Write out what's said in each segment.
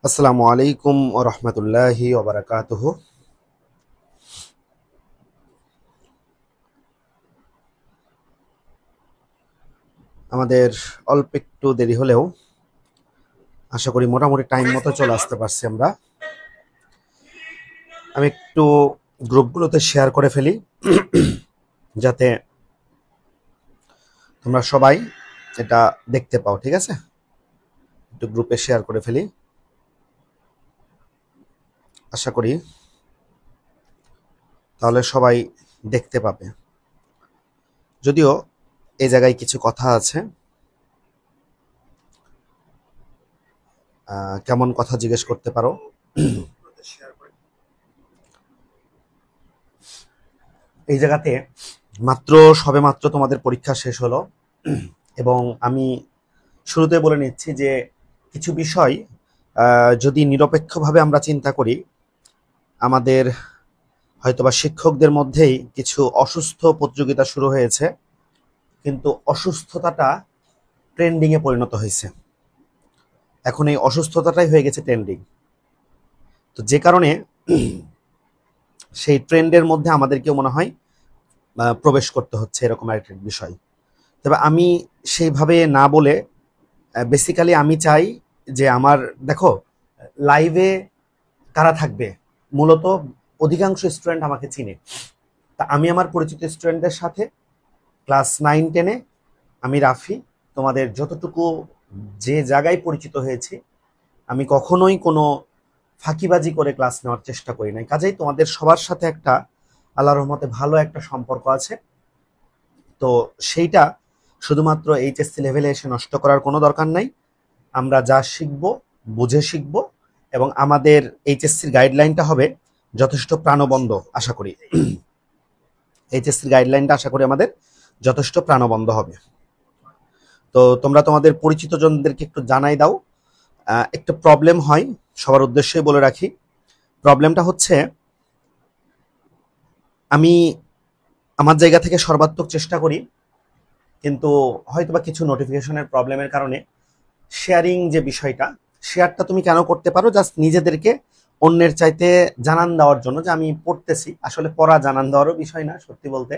আসসালামু আলাইকুম ওয়া রাহমাতুল্লাহি ওয়া বারাকাতুহু। আমাদের অল্প একটু দেরি হলেও আশা করি মোটামুটি টাইম মতো চলে আসতে পারছি আমরা। আমি একটু গ্রুপগুলোতে শেয়ার করে ফেলি যাতে তোমরা সবাই এটা দেখতে পাও, ঠিক আছে? একটু গ্রুপে শেয়ার করে ফেলি, আশা করি তাহলে সবাই দেখতে পাবে। যদিও এই জায়গায় কিছু কথা আছে, কেমন কথা জিজ্ঞেস করতে পারো। এই জায়গাতে সবেমাত্র তোমাদের পরীক্ষা শেষ হলো এবং আমি শুরুতে বলে নিচ্ছি যে কিছু বিষয় যদি নিরপেক্ষভাবে আমরা চিন্তা করি, আমাদের হয়তোবা শিক্ষকদের মধ্যেই কিছু অসুস্থ প্রতিযোগিতা শুরু হয়েছে, কিন্তু অসুস্থতাটা ট্রেন্ডিংয়ে পরিণত হয়েছে। এখন এই অসুস্থতাটাই হয়ে গেছে ট্রেন্ডিং। তো যে কারণে সেই ট্রেন্ডের মধ্যে আমাদেরকেও মনে হয় প্রবেশ করতে হচ্ছে, এরকম একটা বিষয়। তবে আমি সেইভাবে না বলে বেসিক্যালি আমি চাই যে দেখো লাইভে কারা থাকবে, মূলত অধিকাংশ স্টুডেন্ট আমাকে চিনে। তা আমি আমার পরিচিত স্টুডেন্টদের সাথে ক্লাস 9-10-এ আমি রাফি, তোমাদের যতটুকু যে জায়গায় পরিচিত হয়েছি, আমি কখনোই কোনো ফাঁকিবাজি করে ক্লাস নেওয়ার চেষ্টা করি নাই। কাজেই তোমাদের সবার সাথে একটা আল্লাহর রহমতে ভালো একটা সম্পর্ক আছে। তো সেইটা শুধুমাত্র এইচএসসি লেভেলে এসে নষ্ট করার কোনো দরকার নাই। আমরা যা শিখব বুঝে শিখব এবং আমাদের এইচএসসির গাইডলাইনটা হবে যথেষ্ট প্রাণবন্ত। আশা করি এইচএসসির গাইডলাইনটা আমাদের যথেষ্ট প্রাণবন্ত হবে। তো তোমরা তোমাদের পরিচিত জনদেরকে একটু জানাই দাও। একটা প্রবলেম হয়, সবার উদ্দেশ্যে বলে রাখি। প্রবলেমটা হচ্ছে, আমি আমার জায়গা থেকে সর্বাত্মক চেষ্টা করি, কিন্তু হয়তোবা কিছু নোটিফিকেশনের প্রবলেমের কারণে শেয়ারিং যে বিষয়টা, শেয়ারটা তুমি কেন করতে পারো? জাস্ট নিজেদেরকে অন্যের চাইতে জানান দেওয়ার জন্য যে আমি পড়তেছি। আসলে পড়া জানান দেওয়ারও বিষয় না, সত্যি বলতে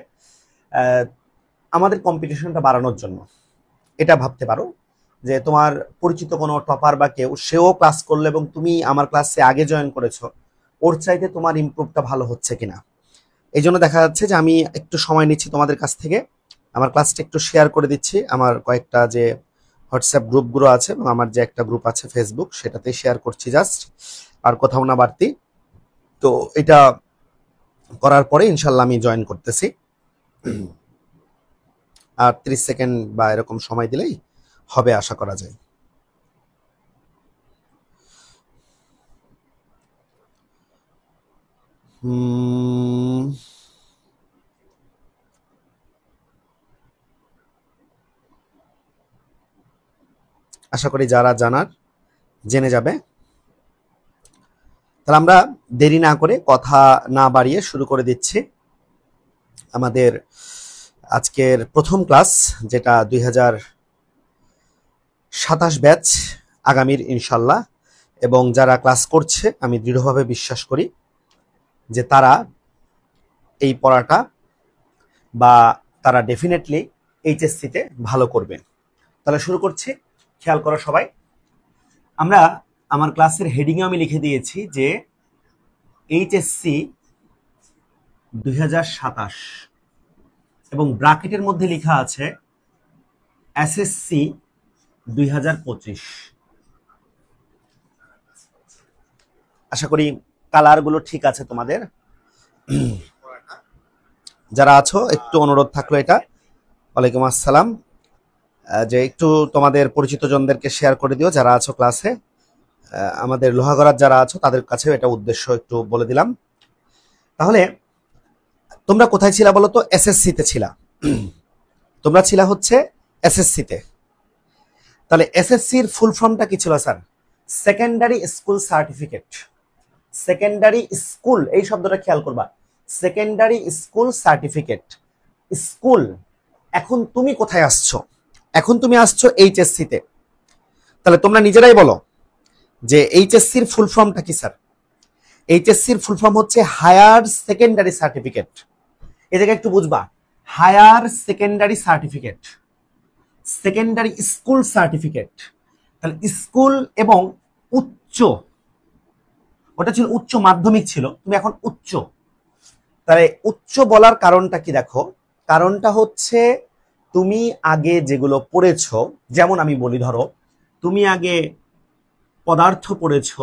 আমাদের কম্পিটিশনটা বাড়ানোর জন্য। এটা ভাবতে পারো যে তোমার পরিচিত কোনো টপার বা কেউ, সেও ক্লাস করলো এবং তুমি আমার ক্লাসে আগে জয়েন করেছো, ওর চাইতে তোমার ইমপ্রুভটা ভালো হচ্ছে কিনা। এই জন্য দেখা যাচ্ছে যে আমি একটু সময় নিচ্ছি তোমাদের কাছ থেকে, আমার ক্লাসটা একটু শেয়ার করে দিচ্ছি। আমার কয়েকটা যে হোয়াটসঅ্যাপ গ্রুপগুলো আছে এবং আমার যে একটা গ্রুপ আছে ফেসবুক, সেটাতে শেয়ার করছি জাস্ট, আর কোথাও না বাড়তি। তো এটা করার পরে ইনশাল্লাহ আমি জয়েন করতেছি। আর 30 সেকেন্ড বা এরকম সময় দিলেই হবে আশা করা যায়। আশা করি যারা জানার জেনে যাবে। তাহলে আমরা দেরি না করে, কথা না বাড়িয়ে শুরু করে দিচ্ছি আমাদের আজকের প্রথম ক্লাস, যেটা 2027 ব্যাচ আগামীর ইনশাল্লাহ। এবং যারা ক্লাস করছে, আমি দৃঢ়ভাবে বিশ্বাস করি যে তারা এই পড়াটা বা তারা ডেফিনেটলি এইচএসসিতে ভালো করবে। তাহলে শুরু করছি, খেয়াল করো সবাই। আমার ক্লাসের হেডিংয়ে আমি লিখে দিয়েছি যে এইচএসসি 2027 এবং ব্র্যাকেটের মধ্যে লেখা আছে এসএসসি 2025। আশা করি কালারগুলো ঠিক আছে তোমাদের। যারা আছো একটু অনুরোধ থাকলো এটা, ওয়ালাইকুম আসসালাম, যে একটু তোমাদের পরিচিত জনদেরকে শেয়ার করে দিও যারা আছো ক্লাসে। আমাদের লোহাগড়ার যারা আছো তাদের কাছে এটা উদ্দেশ্য একটু বলে দিলাম। তাহলে তোমরা কোথায় ছিলা বলো তো? এসএসসিতে ছিলা। তোমরা ছিলা হচ্ছে এসএসসিতে। তাহলে এসএসসির ফুল ফর্মটা কি ছিল sir? Secondary school certificate. Secondary school, এই শব্দটা খেয়াল করবা। Secondary school certificate. স্কুল, এখন তুমি কোথায় আসছো? এখন তুমি আসছো এইচএসসি তে। তাহলে তোমরা নিজেরাই বলো যে এইচএসসির ফুল ফর্মটা কি স্যার? এইচএসসির ফুল ফর্ম হচ্ছে হায়ার সেকেন্ডারি সার্টিফিকেট। এই জায়গায় একটু বুঝবা, higher secondary certificate, secondary school certificate. তাহলে স্কুল এবং উচ্চ, ওটা ছিল উচ্চ মাধ্যমিক ছিল, তুমি এখন উচ্চ। তাহলে উচ্চ বলার কারণটা কি দেখো, কারণটা হচ্ছে তুমি আগে যেগুলো পড়েছো, যেমন আমি বলি ধরো তুমি আগে পদার্থ পড়েছো,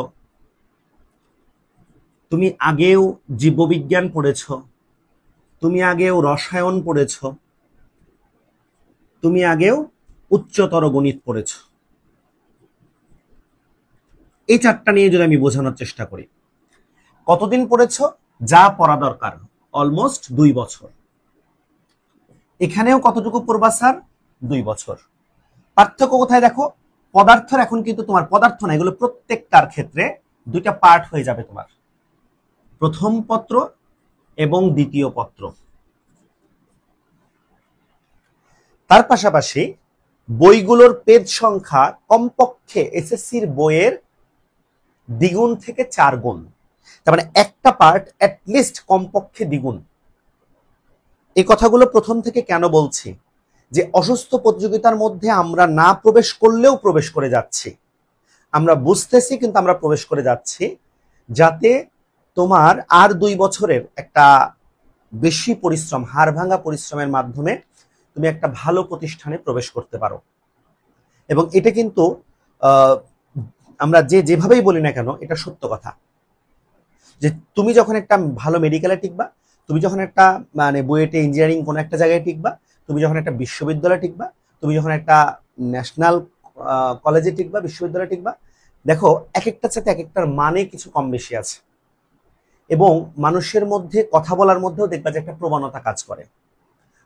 তুমি আগেও জীববিজ্ঞান পড়েছো, তুমি আগেও রসায়ন পড়েছো, তুমি আগেও উচ্চতর গণিত পড়েছো। এই চারটা নিয়ে যদি আমি বোঝানোর চেষ্টা করি, কতদিন পড়েছো? যা পড়া দরকার, অলমোস্ট 2 বছর। এখানেও কতটুকু পড়বা স্যার? 2 বছর। পার্থক্য কোথায় দেখো, পদার্থের এখন কিন্তু তোমার পদার্থ না, এগুলো প্রত্যেকটার ক্ষেত্রে দুইটা পার্ট হয়ে যাবে তোমার, প্রথম পত্র এবং দ্বিতীয় পত্র। তার পাশাপাশি বইগুলোর পেজ সংখ্যা কমপক্ষে এসএসসির বইয়ের দ্বিগুণ থেকে 4 গুণ। তার মানে একটা পার্ট অ্যাটলিস্ট কমপক্ষে দ্বিগুণ। এই কথাগুলো প্রথম থেকে কেন বলছি, যে অসুস্থ প্রতিযোগিতার মধ্যে আমরা না প্রবেশ করলেও প্রবেশ করে যাচ্ছি, আমরা বুঝতেছি কিন্তু আমরা প্রবেশ করে যাচ্ছি, যাতে তোমার আর 2 বছরের একটা বেশি পরিশ্রম, হাড় ভাঙা পরিশ্রমের মাধ্যমে তুমি একটা ভালো প্রতিষ্ঠানে প্রবেশ করতে পারো। এবং এটা কিন্তু আমরা যেভাবেই বলি না কেন, এটা সত্য কথা, যে তুমি যখন একটা ভালো মেডিকেলে টিকবা, তুমি যখন একটা মানে বুয়েটে ইঞ্জিনিয়ারিং কোনো একটা জায়গায় টিকবা, তুমি যখন একটা বিশ্ববিদ্যালয়ে টিকবা, তুমি যখন একটা ন্যাশনাল কলেজে টিকবা, বিশ্ববিদ্যালয়ে টিকবা, দেখো এক একটার সাথে এক একটার মানে কিছু কম বেশি আছে। এবং মানুষের মধ্যে কথা বলার মধ্যেও দেখবা যে একটা প্রবণতা কাজ করে।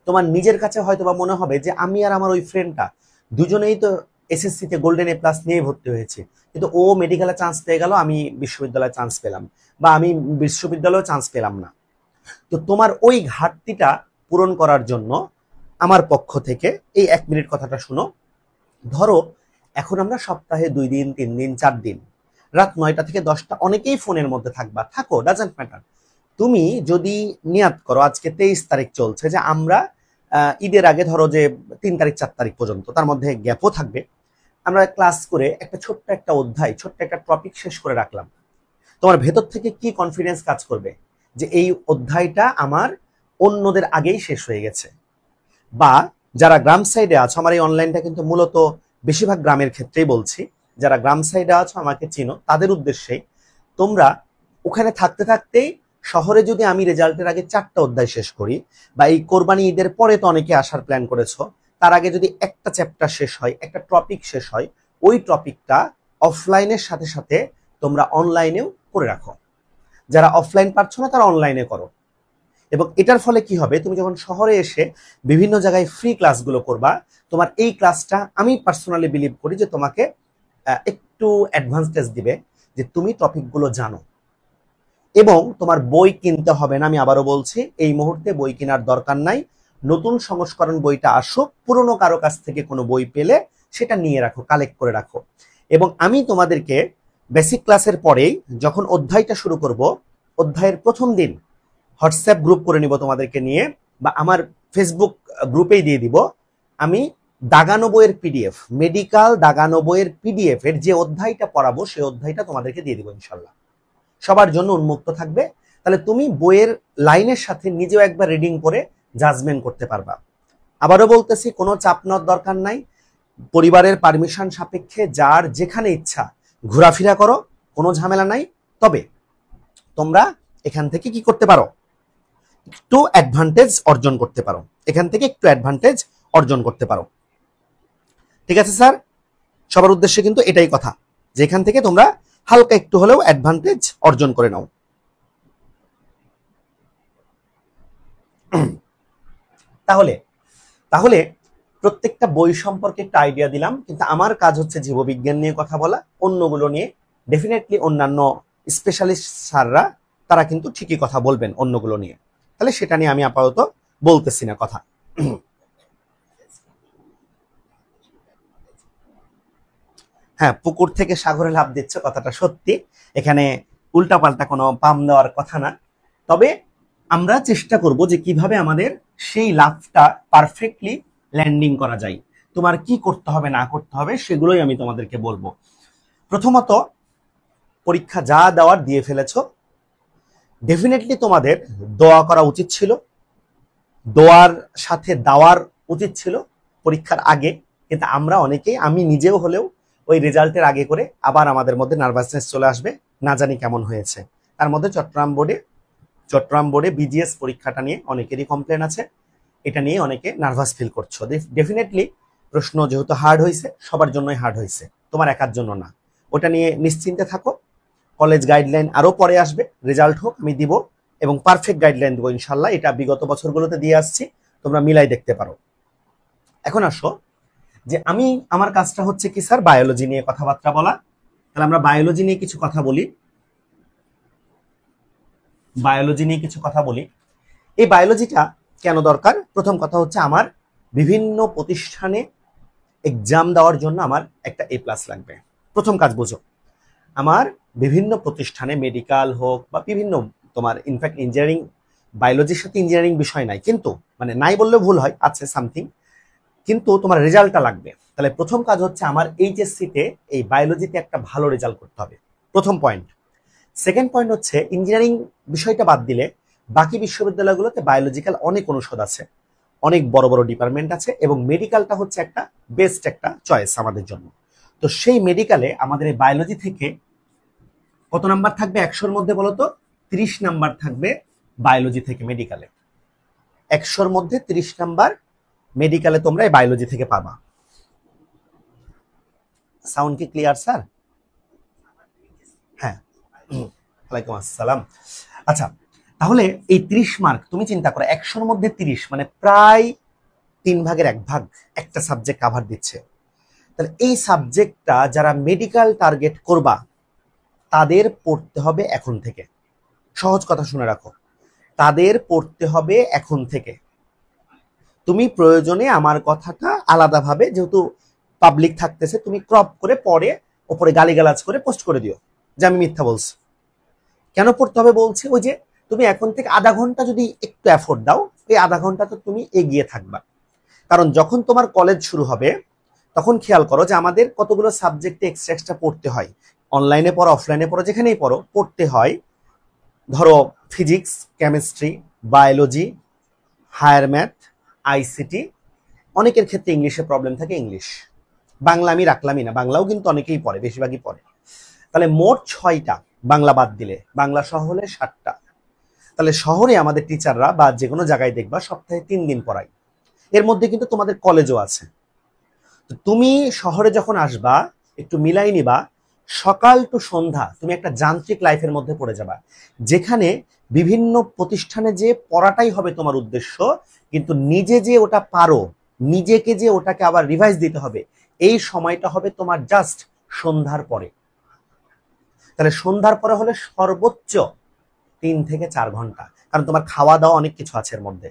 তোমার নিজের কাছে হয়তো বা মনে হবে যে আমি আর আমার ওই ফ্রেন্ডটা দুজনেই তো এসএসসিতে গোল্ডেন এ প্লাস নিয়ে ভর্তি হয়েছে, কিন্তু ও মেডিকেলে চান্স পেয়ে গেল, আমি বিশ্ববিদ্যালয়ে চান্স পেলাম, বা আমি বিশ্ববিদ্যালয়ে চান্স পেলাম না। তো তোমার ওই ঘাটতিটা পূরণ করার জন্য আমার পক্ষ থেকে এই 1 মিনিট কথাটা শুনো। ধরো এখন আমরা সপ্তাহে 2 দিন 3 দিন 4 দিন রাত 9টা থেকে 10টা অনেকেই ফোনের মধ্যে থাকবা, থাকো, ডাজন্ট ম্যাটার। তুমি যদি নিয়াত করো, আজকে 23 তারিখ চলছে, যে আমরা ঈদের আগে ধরো যে 3 তারিখ 4 তারিখ পর্যন্ত, তার মধ্যে গ্যাপও থাকবে, আমরা ক্লাস করে একটা ছোট্ট একটা অধ্যায়, ছোট্ট একটা টপিক শেষ করে রাখলাম। তোমার ভেতর থেকে কি কনফিডেন্স কাজ করবে যে এই অধ্যায়টা আমার অন্যদের আগেই শেষ হয়ে গেছে। বা যারা গ্রাম সাইডে আছো, আমার এই অনলাইনটা কিন্তু মূলত বেশিরভাগ গ্রামের ক্ষেত্রেই বলছি, যারা গ্রাম সাইডে আছো আমাকে চিনো, তাদের উদ্দেশ্যেই, তোমরা ওখানে থাকতে থাকতেই শহরে যদি আমি রেজাল্টের আগে 4টা অধ্যায় শেষ করি, বা এই কোরবানি ঈদের পরে তো অনেকে আসার প্ল্যান করেছো, তার আগে যদি একটা চ্যাপ্টার শেষ হয়, একটা টপিক শেষ হয়, ওই টপিকটা অফলাইনের সাথে সাথে তোমরা অনলাইনেও করে রাখো। যারা অফলাইন পারছো না তারা অনলাইনে করো। এবং এটার ফলে কি হবে, তুমি যখন শহরে এসে বিভিন্ন জায়গায় ফ্রি ক্লাসগুলো করবা, তোমার এই ক্লাসটা আমি পার্সোনালি বিলিভ করি যে তোমাকে একটু অ্যাডভান্টেজ দিবে, যে তুমি টপিকগুলো জানো। এবং তোমার বই কিনতে হবে না, আমি আবারও বলছি, এই মুহূর্তে বই কেনার দরকার নাই। নতুন সংস্করণ বইটা আসুক, পুরনো কারো কাছ থেকে কোনো বই পেলে সেটা নিয়ে রাখো, কালেক্ট করে রাখো। এবং আমি তোমাদেরকে বেসিক ক্লাসের পরেই যখন অধ্যায়টা শুরু করব, অধ্যায়ের প্রথম দিন হোয়াটসঅ্যাপ গ্রুপ করে নিব তোমাদেরকে নিয়ে, বা আমার ফেসবুক গ্রুপেই দিয়ে দিব। আমি দাগানো বইয়ের পিডিএফ, মেডিকেল দাগানো বইয়ের পিডিএফ এর যে অধ্যায়টা পড়াবো, সেই অধ্যায়টা তোমাদেরকে দিয়ে দিব ইনশাল্লাহ। সবার জন্য উন্মুক্ত থাকবে। তাহলে তুমি বইয়ের লাইনের সাথে নিজেও একবার রিডিং করে জাজমেন্ট করতে পারবা। আবারও বলতেছি, কোনো চাপ নেওয়ার দরকার নাই, পরিবারের পারমিশন সাপেক্ষে যার যেখানে ইচ্ছা ঘোরাফেরা করো, কোনো ঝামেলা নাই। তবে তোমরা এখান থেকে কি করতে পারো, একটু অ্যাডভান্টেজ অর্জন করতে পারো, এখান থেকে একটু অ্যাডভান্টেজ অর্জন করতে পারো। ঠিক আছে স্যার, সবার উদ্দেশ্যে কিন্তু এটাই কথা, যে এখান থেকে তোমরা হালকা একটু হলেও অ্যাডভান্টেজ অর্জন করে নাও। তাহলে তাহলে প্রত্যেকটা বই সম্পর্কে একটা আইডিয়া দিলাম, কিন্তু আমার কাজ হচ্ছে জীববিজ্ঞান নিয়ে কথা বলা, অন্যগুলো নিয়ে ডেফিনেটলি অন্যান্য স্পেশালিস্ট স্যাররা তারা কিন্তু ঠিকই কথা বলবেন অন্যগুলো নিয়ে। তাহলে সেটা নিয়ে আমি আপাতত বলতেছি না কথা। হ্যাঁ, পুকুর থেকে সাগরে লাফ দিচ্ছে, কথাটা সত্যি। এখানে উল্টাপাল্টা কোনো পাম দেওয়ার কথা না। তবে আমরা চেষ্টা করব যে কিভাবে আমাদের সেই লাফটা পারফেক্টলি ল্যান্ডিং করা যায়। তোমার কি করতে হবে না করতে হবে সেগুলোই আমি তোমাদেরকে বলবো। প্রথমত, পরীক্ষা যা দেওয়ার দিয়ে ফেলেছো, ডেফিনেটলি তোমাদের দোয়া করা উচিত ছিল, দোয়ার সাথে দেওয়ার উচিত ছিল পরীক্ষার আগে। কিন্তু আমরা অনেকেই, আমি নিজেও হলেও, ওই রেজাল্টের আগে করে আবার আমাদের মধ্যে নার্ভাসনেস চলে আসবে, না জানি কেমন হয়েছে। তার মধ্যে চট্টগ্রাম বোর্ডে বিজিএস পরীক্ষাটা নিয়ে অনেকেরই কমপ্লেন আছে, এটা নিয়ে অনেকে নার্ভাস ফিল করছো। ডেফিনেটলি প্রশ্ন যেহেতু হার্ড হয়েছে, সবার জন্যই হার্ড হয়েছে, তোমার একার জন্য না। ওটা নিয়ে নিশ্চিন্তে থাকো। কলেজ গাইডলাইন আরো পরে আসবে, রেজাল্ট হোক আমি দিব, এবং পারফেক্ট গাইডলাইন দেবো ইনশাল্লাহ। এটা বিগত বছরগুলোতে দিয়ে আসছি, তোমরা মিলাই দেখতে পারো। এখন আসো যে আমার কাজটা হচ্ছে কি স্যার, বায়োলজি নিয়ে কথাবার্তা বলা। তাহলে আমরা বায়োলজি নিয়ে কিছু কথা বলি। এই বায়োলজিটা কেন দরকার? প্রথম কথা হচ্ছে, আমার বিভিন্ন প্রতিষ্ঠানে এক্সাম দেওয়ার জন্য আমার একটা A+ লাগবে। প্রথম কাজ বুঝো, আমার বিভিন্ন প্রতিষ্ঠানে মেডিকেল হোক বা বিভিন্ন, তোমার ইনফ্যাক্ট ইঞ্জিনিয়ারিং, বায়োলজির সাথে ইঞ্জিনিয়ারিং বিষয় নাই, কিন্তু মানে নাই বললে ভুল হয়, আছে সামথিং, কিন্তু তোমার রেজাল্টটা লাগবে। তাহলে প্রথম কাজ হচ্ছে আমার এইচএসসিতে এই বায়োলজিতে একটা ভালো রেজাল্ট করতে হবে, প্রথম পয়েন্ট। সেকেন্ড পয়েন্ট হচ্ছে, ইঞ্জিনিয়ারিং বিষয়টা বাদ দিলে বাকি বিশ্ববিদ্যালয়গুলোতে বায়োলজিক্যাল অনেক অনুষদ আছে, অনেক বড় বড় ডিপার্টমেন্ট আছে, এবং মেডিকেলটা হচ্ছে একটা বেস্ট একটা চয়েস আমাদের জন্য। তো সেই মেডিকেলে আমাদের এই বায়োলজি থেকে কত নাম্বার থাকবে 100-র মধ্যে বলো তো? 30 নাম্বার থাকবে বায়োলজি থেকে মেডিকেলে। 100-র মধ্যে 30 নাম্বার মেডিকেলে তোমরা এই বায়োলজি থেকে পাবা। সাউন্ড কি ক্লিয়ার স্যার? হ্যাঁ, ওয়ালাইকুম আসসালাম। আচ্ছা, তাহলে এই 30 মার্ক তুমি চিন্তা করো, 100-র মধ্যে 30 মানে প্রায় 3 ভাগের 1 ভাগ একটা সাবজেক্ট কাভার দিচ্ছে। তাহলে এই সাবজেক্টটা যারা মেডিকেল টার্গেট করবা, তাদের পড়তে হবে এখন থেকে। সহজ কথা শুনে রাখো, তাদের পড়তে হবে এখন থেকে। তুমি প্রয়োজনে আমার কথাটা আলাদাভাবে, যেহেতু পাবলিক থাকতেছে, তুমি ক্রপ করে পরে ওপরে গালিগালাজ করে পোস্ট করে দিও যে আমি মিথ্যা বলছি। কেন পড়তে হবে বলছি, ওই যে তুমি এখন থেকে আধা ঘন্টা যদি একটু এফোর্ট দাও, এই আধা ঘন্টা তো তুমি এগিয়ে থাকবা। কারণ যখন তোমার কলেজ শুরু হবে, তখন খেয়াল করো যে আমাদের কতগুলো সাবজেক্টে এক্সট্রা পড়তে হয়। অনলাইনে পড়ো, অফলাইনে পড়ো, যেখানেই পড়ো, পড়তে হয়। ধরো physics, chemistry, biology, higher math, ICT, অনেকের ক্ষেত্রে ইংলিশে প্রবলেম থাকে, ইংলিশ। বাংলা আমি রাখলামই না, বাংলাও কিন্তু অনেকেই পড়ে, বেশিরভাগই পড়ে। তাহলে মোট 6টা, বাংলা বাদ দিলে, বাংলা সহ হলে 7টা। তাহলে শহরে আমাদের টিচাররা বা যে কোনো জায়গায় দেখবা সপ্তাহে 3 দিন পড়ায়। এর মধ্যে কিন্তু তোমাদের কলেজও আছে। তো তুমি শহরে যখন আসবা, একটু মিলাই নিবা, সকাল টু সন্ধ্যা তুমি একটা যান্ত্রিক লাইফের মধ্যে পড়ে যাবা, যেখানে বিভিন্ন প্রতিষ্ঠানে যে পড়াটাই হবে তোমার উদ্দেশ্য, কিন্তু নিজে যে ওটা পারো, নিজেকে যে ওটাকে আবার রিভাইজ দিতে হবে, এই সময়টা হবে তোমার জাস্ট সন্ধ্যার পরে। তাহলে সন্ধ্যার পরে হলে সর্বোচ্চ 3 থেকে 4 ঘন্টা, কারণ তোমার খাওয়া দাওয়া অনেক কিছু আছে এর মধ্যে।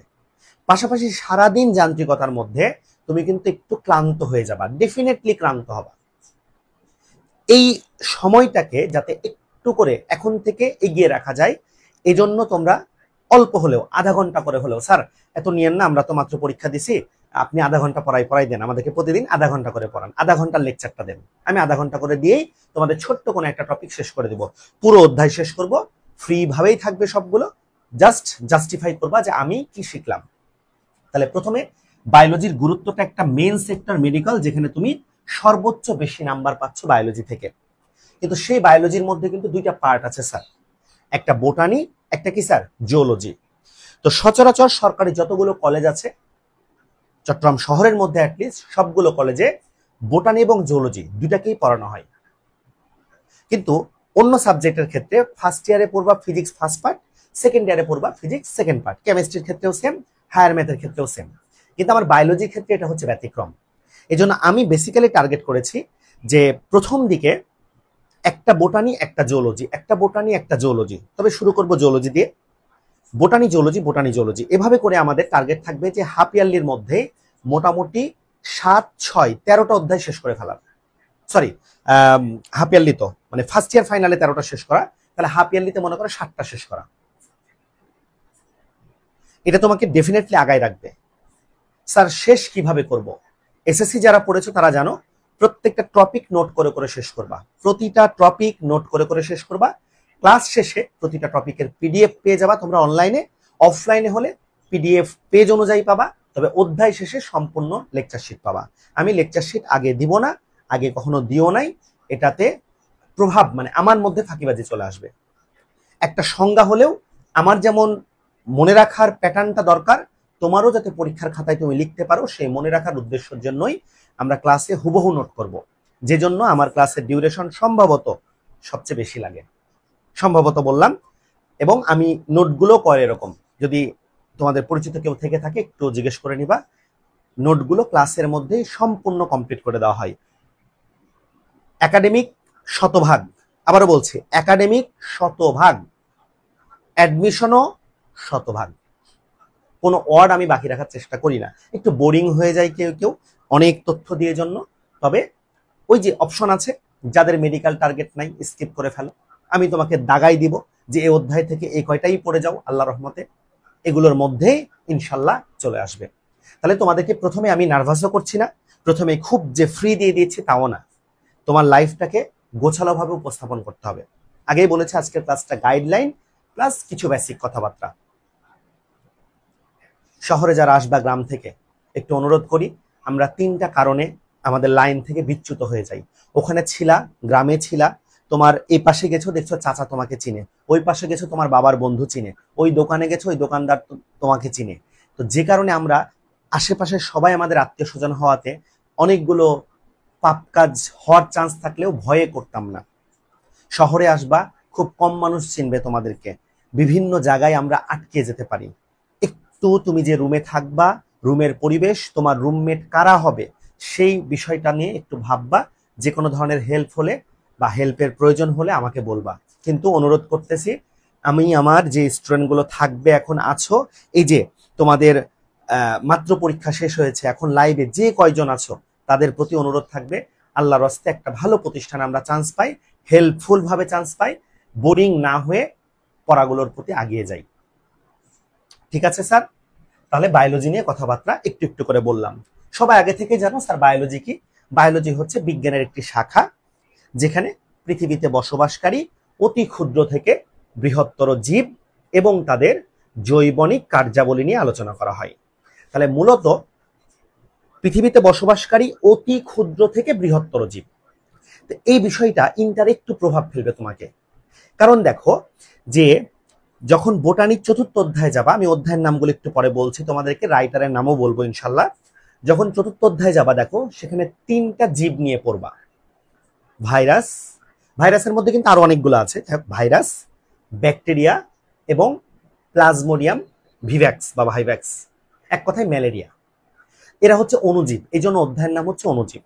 পাশাপাশি সারাদিন যান্ত্রিকতার মধ্যে তুমি কিন্তু একটু ক্লান্ত হয়ে যাবা, ডেফিনেটলি ক্লান্ত হবা। এই সময়টাকে যাতে একটু করে এখন থেকে এগিয়ে রাখা যায়, এজন্য তোমরা অল্প হলেও আধা ঘন্টা করে হলেও, স্যার এত নিয়েন না, আমরা তো মাত্র পরীক্ষা দিছি, আপনি আধা ঘন্টা পড়াই দেন, আমাদেরকে প্রতিদিন আধা ঘন্টা করে পড়ান, আধা ঘন্টার লেকচারটা দেন, আমি আধা ঘন্টা করে দিয়েই তোমাদের ছোট্ট কোনো একটা টপিক শেষ করে দিব। পুরো অধ্যায় শেষ করব, ফ্রি ভাবেই থাকবে সবগুলো, জাস্ট জাস্টিফাই করবা যে আমি কি শিখলাম। তাহলে প্রথমে বায়োলজির গুরুত্বটা, একটা মেন সেক্টর মেডিকেল, যেখানে তুমি সর্বোচ্চ বেশি নাম্বার পাচ্ছ বায়োলজি থেকে। কিন্তু সেই বায়োলজির মধ্যে কিন্তু 2টা পার্ট আছে স্যার, একটা বোটানি, একটা কি স্যার, জিওলজি। তো সচরাচর সরকারি যতগুলো কলেজ আছে চট্টগ্রাম শহরের মধ্যে, অ্যাটলিস্ট সবগুলো কলেজে বোটানি এবং জিওলজি দুটাকেই পড়ানো হয়। কিন্তু অন্য সাবজেক্টের ক্ষেত্রে ফার্স্ট ইয়ারে পড়বা ফিজিক্স ফার্স্ট পার্ট, সেকেন্ড ইয়ারে পড়বা ফিজিক্স সেকেন্ড পার্ট, কেমিস্ট্রির ক্ষেত্রেও সেম, হায়ার ম্যাথের ক্ষেত্রেও সেম। কিন্তু আমার বায়োলজির ক্ষেত্রে এটা হচ্ছে ব্যতিক্রম। এই জন্য আমি বেসিক্যালি টার্গেট করেছি যে প্রথম দিকে একটা বোটানি, একটা জিওলজি, একটা বোটানি, একটা জিওলজি। তবে শুরু করব জিওলজি দিয়ে। বোটানি জুওলজি এভাবে করে আমাদের টার্গেট থাকবে যে হাফ ইয়ারলির মধ্যে মোটামুটি 7, 6, 13টা অধ্যায় শেষ করে ফেলার। সরি, হাফ ইয়ারলি তো মানে ফার্স্ট ইয়ার ফাইনালে 13টা শেষ করা, তাহলে হাফ ইয়ারলিতে মনে করো 7টা শেষ করা। এটা তোমাকে ডেফিনেটলি আগায় রাখবে। স্যার শেষ কিভাবে করব? এসএসসি যারা পড়েছো তারা জানো, প্রত্যেকটা টপিক নোট করে করে শেষ করবা, প্রতিটা টপিক নোট করে করে শেষ করবা। ক্লাস শেষে প্রতিটা টপিকের পিডিএফ পেয়ে যাবা তোমরা অনলাইনে, অফলাইনে হলে পিডিএফ পেজ অনুযায়ী পাবা, তবে অধ্যায় শেষে সম্পূর্ণ লেকচার শিট পাবা। আমি লেকচার শিট আগে দিব না, আগে কখনো দিও নাই, এটাতে প্রভাব মানে আমার মধ্যে ফাঁকিবাজি চলে আসবে। একটা সংজ্ঞা হলেও আমার যেমন মনে রাখার প্যাটার্নটা দরকার, তোমারও যাতে পরীক্ষার খাতায় তুমি লিখতে পারো, সেই মনে রাখার উদ্দেশ্যের জন্যই আমরা ক্লাসে হুবহু নোট করব। যে জন্য আমার ক্লাসের ডিউরেশন সম্ভবত সবচেয়ে বেশি লাগে, সম্ভবত বললাম। এবং আমি নোটগুলো করে এরকম, যদি তোমাদের পরিচিত কেউ থেকে থাকে একটু জিজ্ঞেস করে নিবা, নোটগুলো ক্লাসের মধ্যে সম্পূর্ণ কমপ্লিট করে দেওয়া হয়। একাডেমিক শতভাগ, আবারও বলছি একাডেমিক শতভাগ, অ্যাডমিশনও শতভাগ, কোনো ওয়ার্ড আমি বাকি রাখার চেষ্টা করি না। একটু বোরিং হয়ে যায় কেউ কেউ অনেক তথ্য দিয়ে জন্য, তবে ওই যে অপশন আছে যাদের মেডিকেল টার্গেট নাই স্কিপ করে ফেলো, আমি তোমাকে দাগাই দিব যে এই অধ্যায় থেকে এই কয়টাই পড়ে যাও, আল্লাহ রহমতে এগুলোর মধ্যেই ইনশাল্লাহ চলে আসবে। তাহলে তোমাদেরকে প্রথমে আমি নার্ভাসও করছি না, প্রথমে খুব যে ফ্রি দিয়ে দিয়েছি তাও না, তোমার লাইফটাকে গোছালোভাবে উপস্থাপন করতে হবে। আগেই বলেছি আজকের ক্লাসটা গাইডলাইন প্লাস কিছু বেসিক কথাবার্তা। শহরে যারা আসবা গ্রাম থেকে, একটু অনুরোধ করি, আমরা 3টা কারণে আমাদের লাইন থেকে বিচ্যুত হয়ে যাই। ওখানে ছিলা, গ্রামে ছিলা, তোমার এই পাশে গেছো দেখছো চাচা তোমাকে চিনে, ওই পাশে গেছো তোমার বাবার বন্ধু চিনে, ওই দোকানে গেছো ওই দোকানদার তোমাকে চিনে। তো যে কারণে আমরা আশেপাশে সবাই আমাদের আত্মীয় স্বজন হওয়াতে অনেকগুলো পাপ কাজ হওয়ার চান্স থাকলেও ভয়ে করতাম না। শহরে আসবা, খুব কম মানুষ চিনবে তোমাদেরকে, বিভিন্ন জায়গায় আমরা আটকে যেতে পারি। একটু তুমি যে রুমে থাকবা, রুমের পরিবেশ, তোমার রুমমেট কারা হবে সেই বিষয়টা নিয়ে একটু ভাববা। যে কোনো ধরনের হেল্প হলে বা হেল্পের প্রয়োজন হলে আমাকে বলবা। কিন্তু অনুরোধ করতেছি, আমি আমার যে স্টুডেন্টগুলো থাকবে এখন আছো, এই যে তোমাদের মাত্র পরীক্ষা শেষ হয়েছে, এখন লাইভে যে কয়জন আছো তাদের প্রতি অনুরোধ থাকবে, আল্লাহর রাস্তে একটা ভালো প্রতিষ্ঠানে আমরা চান্স পাই, হেল্পফুল ভাবে চান্স পাই, বোরিং না হয়ে পড়াগুলোর প্রতি আগিয়ে যাই। ঠিক আছে স্যার? তাহলে বায়োলজি নিয়ে কথাবার্তা একটু একটু করে বললাম। সবাই আগে থেকে জানো স্যার বায়োলজি কি? বায়োলজি হচ্ছে বিজ্ঞানের একটি শাখা, যেখানে পৃথিবীতে বসবাসকারী অতি ক্ষুদ্র থেকে বৃহত্তর জীব এবং তাদের জৈবনিক কার্যাবলী নিয়ে আলোচনা করা হয়। তাহলে মূলত পৃথিবীতে বসবাসকারী অতি ক্ষুদ্র থেকে বৃহত্তর জীব, এই বিষয়টা ইন্টার একটু প্রভাব ফেলবে তোমাকে। কারণ দেখো যে যখন বোটানির 4র্থ অধ্যায়ে যাবা, আমি অধ্যায়ের নামগুলো একটু পরে বলছি তোমাদেরকে, রাইটারের নামও বলবো ইনশাল্লাহ। যখন 4র্থ অধ্যায়ে যাবা দেখো সেখানে 3টা জীব নিয়ে পড়বা। ভাইরাস, ভাইরাসের মধ্যে কিন্তু আরো অনেকগুলো আছে, ভাইরাস, ব্যাকটেরিয়া এবং প্লাজমোডিয়াম ভিভ্যাক্স বা ভাইভ্যাক্স, এক কথায় ম্যালেরিয়া। এরা হচ্ছে অণুজীব, এই জন্য অধ্যায়ের নাম হচ্ছে অণুজীব।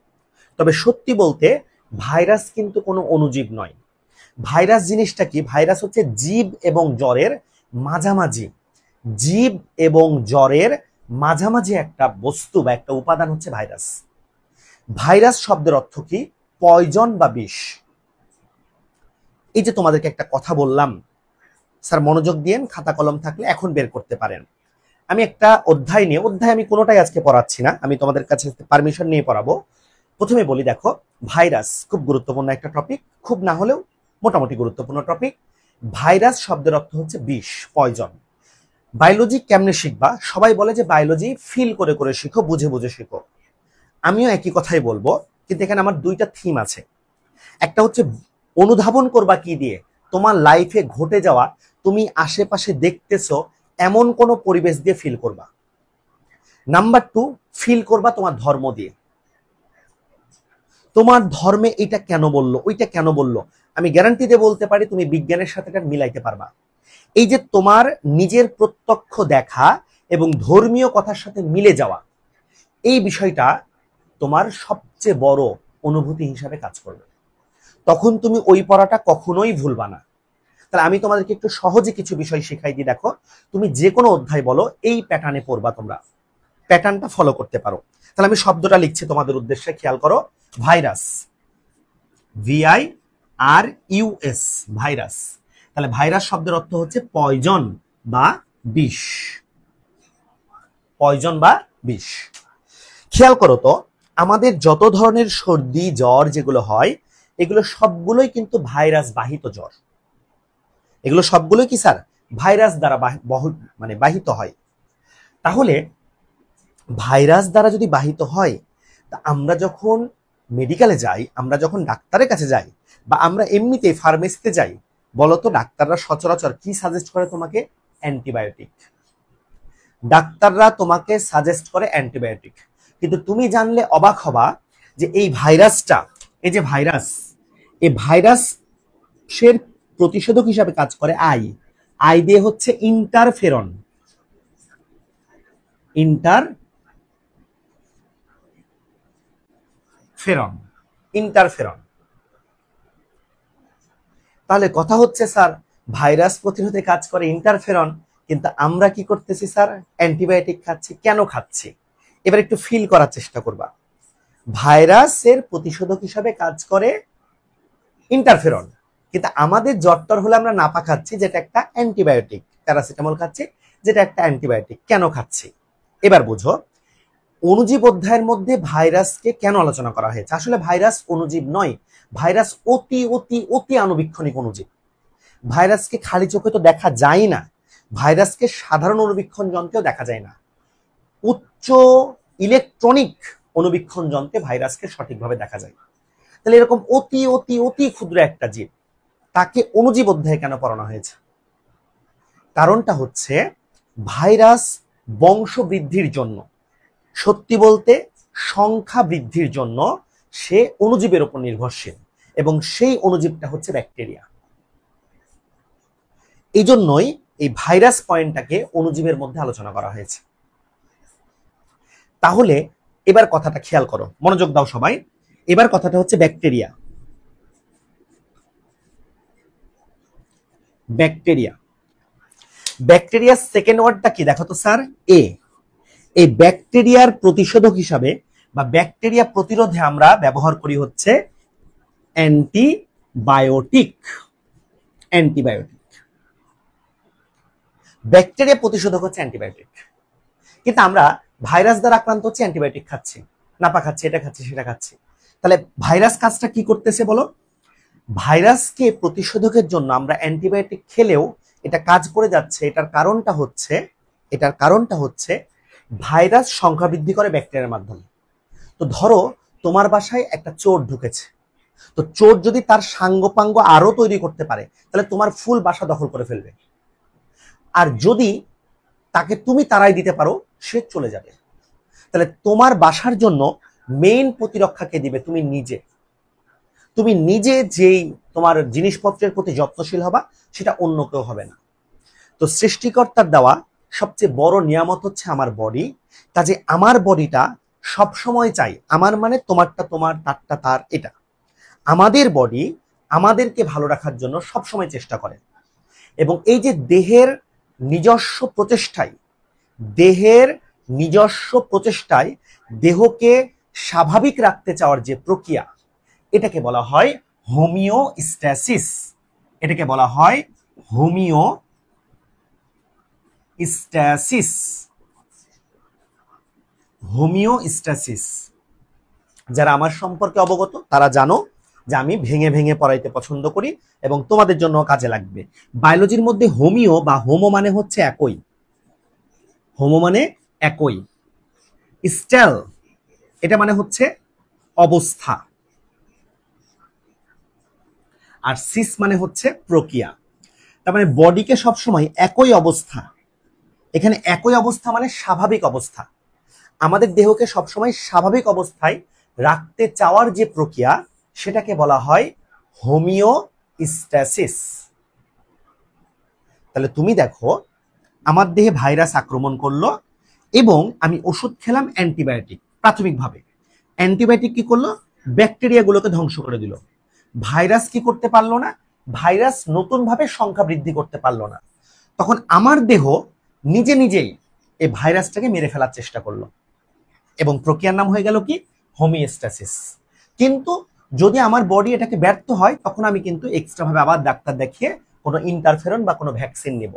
তবে সত্যি বলতে ভাইরাস কিন্তু কোনো অণুজীব নয়। ভাইরাস জিনিসটা কি? ভাইরাস হচ্ছে জীব এবং জ্বরের মাঝামাঝি, জীব এবং জ্বরের মাঝামাঝি একটা বস্তু বা একটা উপাদান হচ্ছে ভাইরাস। ভাইরাস শব্দের অর্থ কি? পয়জন বা বিষ। এই যে তোমাদেরকে একটা কথা বললাম, স্যার মনোযোগ দিয়েন, খাতা কলম থাকলে এখন বের করতে পারেন। আমি একটা অধ্যায় নিয়ে, অধ্যায় আমি কোনোটাই আজকে পড়াচ্ছি না, আমি তোমাদের কাছে পারমিশন নিয়ে পড়াবো। প্রথমে বলি দেখো, ভাইরাস খুব গুরুত্বপূর্ণ একটা টপিক, খুব না হলেও মোটামুটি গুরুত্বপূর্ণ টপিক। ভাইরাস শব্দের অর্থ হচ্ছে বিষ, পয়জন। বায়োলজি কেমনে শিখবা? সবাই বলে যে বায়োলজি ফিল করে করে শিখো, বুঝে বুঝে শিখো। আমিও একই কথাই বলবো, কিন্তু এখানে আমার 2টা থিম আছে। একটা হচ্ছে অনুধাবন করবা কি দিয়ে? তোমার লাইফে ঘটে যাওয়া, তুমি আশেপাশে দেখতেছো এমন কোন পরিবেশ দিয়ে ফিল করবা। নাম্বার 2, ফিল করবা তোমার ধর্ম দিয়ে। তোমার ধর্মে এটা কেন বললো, ওইটা কেন বললো, আমি গ্যারান্টি দিয়ে বলতে পারি তুমি বিজ্ঞানের সাথে এটা মিলাইতে পারবা। এই যে তোমার নিজের প্রত্যক্ষ দেখা এবং ধর্মীয় কথার সাথে মিলে যাওয়া, এই বিষয়টা তোমার সবচেয়ে বড় অনুভূতি হিসাবে কাজ করবে। তখন তুমি ওই পড়াটা কখনোই ভুলবা না। তাহলে আমি তোমাদেরকে একটু সহজে কিছু বিষয় শিখাই দিই। দেখো, তুমি যে কোনো অধ্যায় বলো এই প্যাটার্নে পড়বা, তোমরা প্যাটার্নটা ফলো করতে পারো। তাহলে আমি শব্দটা লিখছি তোমাদের উদ্দেশ্যে, খেয়াল করো। Virus, VIRUS, virus. তাহলে ভাইরাস শব্দের অর্থ হচ্ছে পয়জন বা বিষ, পয়জন বা বিষ। খেয়াল করো তো, আমাদের যত ধরনের সর্দি জ্বর যেগুলো হয়, এগুলো সবগুলোই কিন্তু ভাইরাস বাহিত জ্বর। এগুলো সবগুলোই কি স্যার ভাইরাস দ্বারা মানে বাহিত হয়। তাহলে ভাইরাস দ্বারা যদি বাহিত হয়, তা আমরা যখন মেডিকেলে যাই, আমরা যখন ডাক্তারের কাছে যাই, বা আমরা এমনিতেই ফার্মেসিতে যাই, বলতো ডাক্তাররা সচরাচর কি সাজেস্ট করে তোমাকে? অ্যান্টিবায়োটিক। ডাক্তাররা তোমাকে সাজেস্ট করে অ্যান্টিবায়োটিক। কিন্তু তুমি জানলে অবাক হবা যে এই ভাইরাসটা, এই যে ভাইরাস, এই ভাইরাসের প্রতিষেধক হিসাবে কাজ করে আই দিয়ে হচ্ছে ইন্টারফেরন। ইন্টারফেরন। তাহলে কথা হচ্ছে স্যার, ভাইরাস প্রতিরোধে কাজ করে ইন্টারফেরন, কিন্তু আমরা কি করতেছি স্যার? অ্যান্টিবায়োটিক খাচ্ছি। কেন খাচ্ছি? এবার একটু ফিল করার চেষ্টা করবা। ভাইরাসের প্রতিষেধক হিসাবে কাজ করে ইন্টারফেরন, কিন্তু আমাদের জ্বরটর হলে আমরা নাপা খাচ্ছি, যেটা একটা অ্যান্টিবায়োটিক, প্যারাসিটামল খাচ্ছি, যেটা একটা অ্যান্টিবায়োটিক। কেন খাচ্ছি? এবার বুঝো, অণুজীব অধ্যায়ের মধ্যে ভাইরাসকে কেন আলোচনা করা হয়েছে? আসলে ভাইরাস অণুজীব নয়, ভাইরাস অতি অতি অতি আণুবীক্ষণিক অণুজীব। ভাইরাসকে খালি চোখে তো দেখা যায় না, ভাইরাসকে সাধারণ অণুবীক্ষণ যন্ত্রেও দেখা যায় না, উচ্চ ইলেকট্রনিক অণুবীক্ষণ যন্ত্রে ভাইরাসকে সঠিকভাবে দেখা যায়। তাহলে এরকম অতি অতি অতি ক্ষুদ্র একটা জীব, তাকে অণুজীব অধ্যায়ে কেন পড়ানো হয়েছে? কারণটা হচ্ছে ভাইরাস বংশ বৃদ্ধির জন্য, সত্যি বলতে সংখ্যা বৃদ্ধির জন্য সে অণুজীবের উপর নির্ভরশীল, এবং সেই অণুজীবটা হচ্ছে ব্যাকটেরিয়া। এই জন্যই এই ভাইরাস পয়েন্টটাকে অণুজীবের মধ্যে আলোচনা করা হয়েছে। তাহলে এবার কথাটা খেয়াল করো, মনোযোগ দাও সবাই। এবার কথাটা হচ্ছে ব্যাকটেরিয়া। ব্যাকটেরিয়া, ব্যাকটেরিয়ার সেকেন্ড ওয়ার্ডটা কি দেখো তো স্যার? এই ব্যাকটেরিয়ার প্রতিষেধক হিসাবে বা ব্যাকটেরিয়া প্রতিরোধে আমরা ব্যবহার করি হচ্ছে অ্যান্টিবায়োটিক। অ্যান্টিবায়োটিক, ব্যাকটেরিয়া প্রতিষেধক হচ্ছে অ্যান্টিবায়োটিক। কিন্তু আমরা ভাইরাস দ্বারা আক্রান্ত হচ্ছে, অ্যান্টিবায়োটিক খাচ্ছি, নাপা খাচ্ছি, এটা খাচ্ছি, সেটা খাচ্ছি। তাহলে ভাইরাস কাজটা কি করতেছে বলো? ভাইরাসকে প্রতিষেধকের জন্য আমরা অ্যান্টিবায়োটিক খেলেও এটা কাজ করে যাচ্ছে। এটার কারণটা হচ্ছে ভাইরাস সংখ্যা বৃদ্ধি করে ব্যাকটেরিয়ার মাধ্যমে। তো ধরো তোমার বাসায় একটা চোর ঢুকেছে, তো চোর যদি তার সাঙ্গপাঙ্গ আরো তৈরি করতে পারে, তাহলে তোমার ফুল বাসা দখল করে ফেলবে। আর যদি তাকে তুমি তাড়াই দিতে পারো, সে চলে যাবে। তাহলে তোমার বাসার জন্য মেইন প্রতিরক্ষা কে দিবে? তুমি নিজে। তুমি নিজে যেই তোমার জিনিসপত্রের প্রতি যত্নশীল হবা, সেটা অন্য কেউ হবে না। তো সৃষ্টিকর্তার দেওয়া সবচেয়ে বড় নিয়ামত হচ্ছে আমার বডি। কাজে আমার বডিটা সবসময় চাই, আমার মানে তোমারটা তোমার, তারটা তার, এটা আমাদের বডি আমাদেরকে ভালো রাখার জন্য সবসময় চেষ্টা করে। এবং এই যে দেহের নিজস্ব প্রচেষ্টায় দেহকে স্বাভাবিক রাখতে চাওয়ার যে প্রক্রিয়া, এটাকে বলা হয় হোমিওস্ট্যাসিস। এটাকে বলা হয় হোমিওস্ট্যাসিস। যারা আমার সম্পর্কে অবগত তারা জানো যে আমি ভেঙে ভেঙে পড়াইতে পছন্দ করি, এবং তোমাদের জন্য কাজে লাগবে। বায়োলজির মধ্যে হোমিও বা হোমো মানে হচ্ছে একই, হোমো মানে একই, স্টেল এটা মানে হচ্ছে অবস্থা, আর সিস মানে হচ্ছে প্রক্রিয়া। তার মানে বডিকে সবসময় একই অবস্থা, এখানে একই অবস্থা মানে স্বাভাবিক অবস্থা, আমাদের দেহকে সবসময় স্বাভাবিক অবস্থায় রাখতে চাওয়ার যে প্রক্রিয়া, সেটাকে বলা হয় হোমিওস্ট্যাসিস। তাহলে তুমি দেখো, আমার দেহে ভাইরাস আক্রমণ করলো এবং আমি ওষুধ খেলাম অ্যান্টিবায়োটিক। প্রাথমিকভাবে অ্যান্টিবায়োটিক কি করলো? ব্যাকটেরিয়াগুলোকে ধ্বংস করে দিল। ভাইরাস কি করতে পারলো না? ভাইরাস নতুনভাবে সংখ্যা বৃদ্ধি করতে পারলো না, তখন আমার দেহ নিজে নিজেই এই ভাইরাসটাকে মেরে ফেলার চেষ্টা করলো, এবং প্রক্রিয়ার নাম হয়ে গেল কি? হোমিওস্ট্যাসিস। কিন্তু যদি আমার বডি এটাকে ব্যর্থ হয়, তখন আমি কিন্তু এক্সট্রা ভাবে আবার ডাক্তার দেখিয়ে কোনো ইন্টারফেরন বা কোনো ভ্যাকসিন নেব।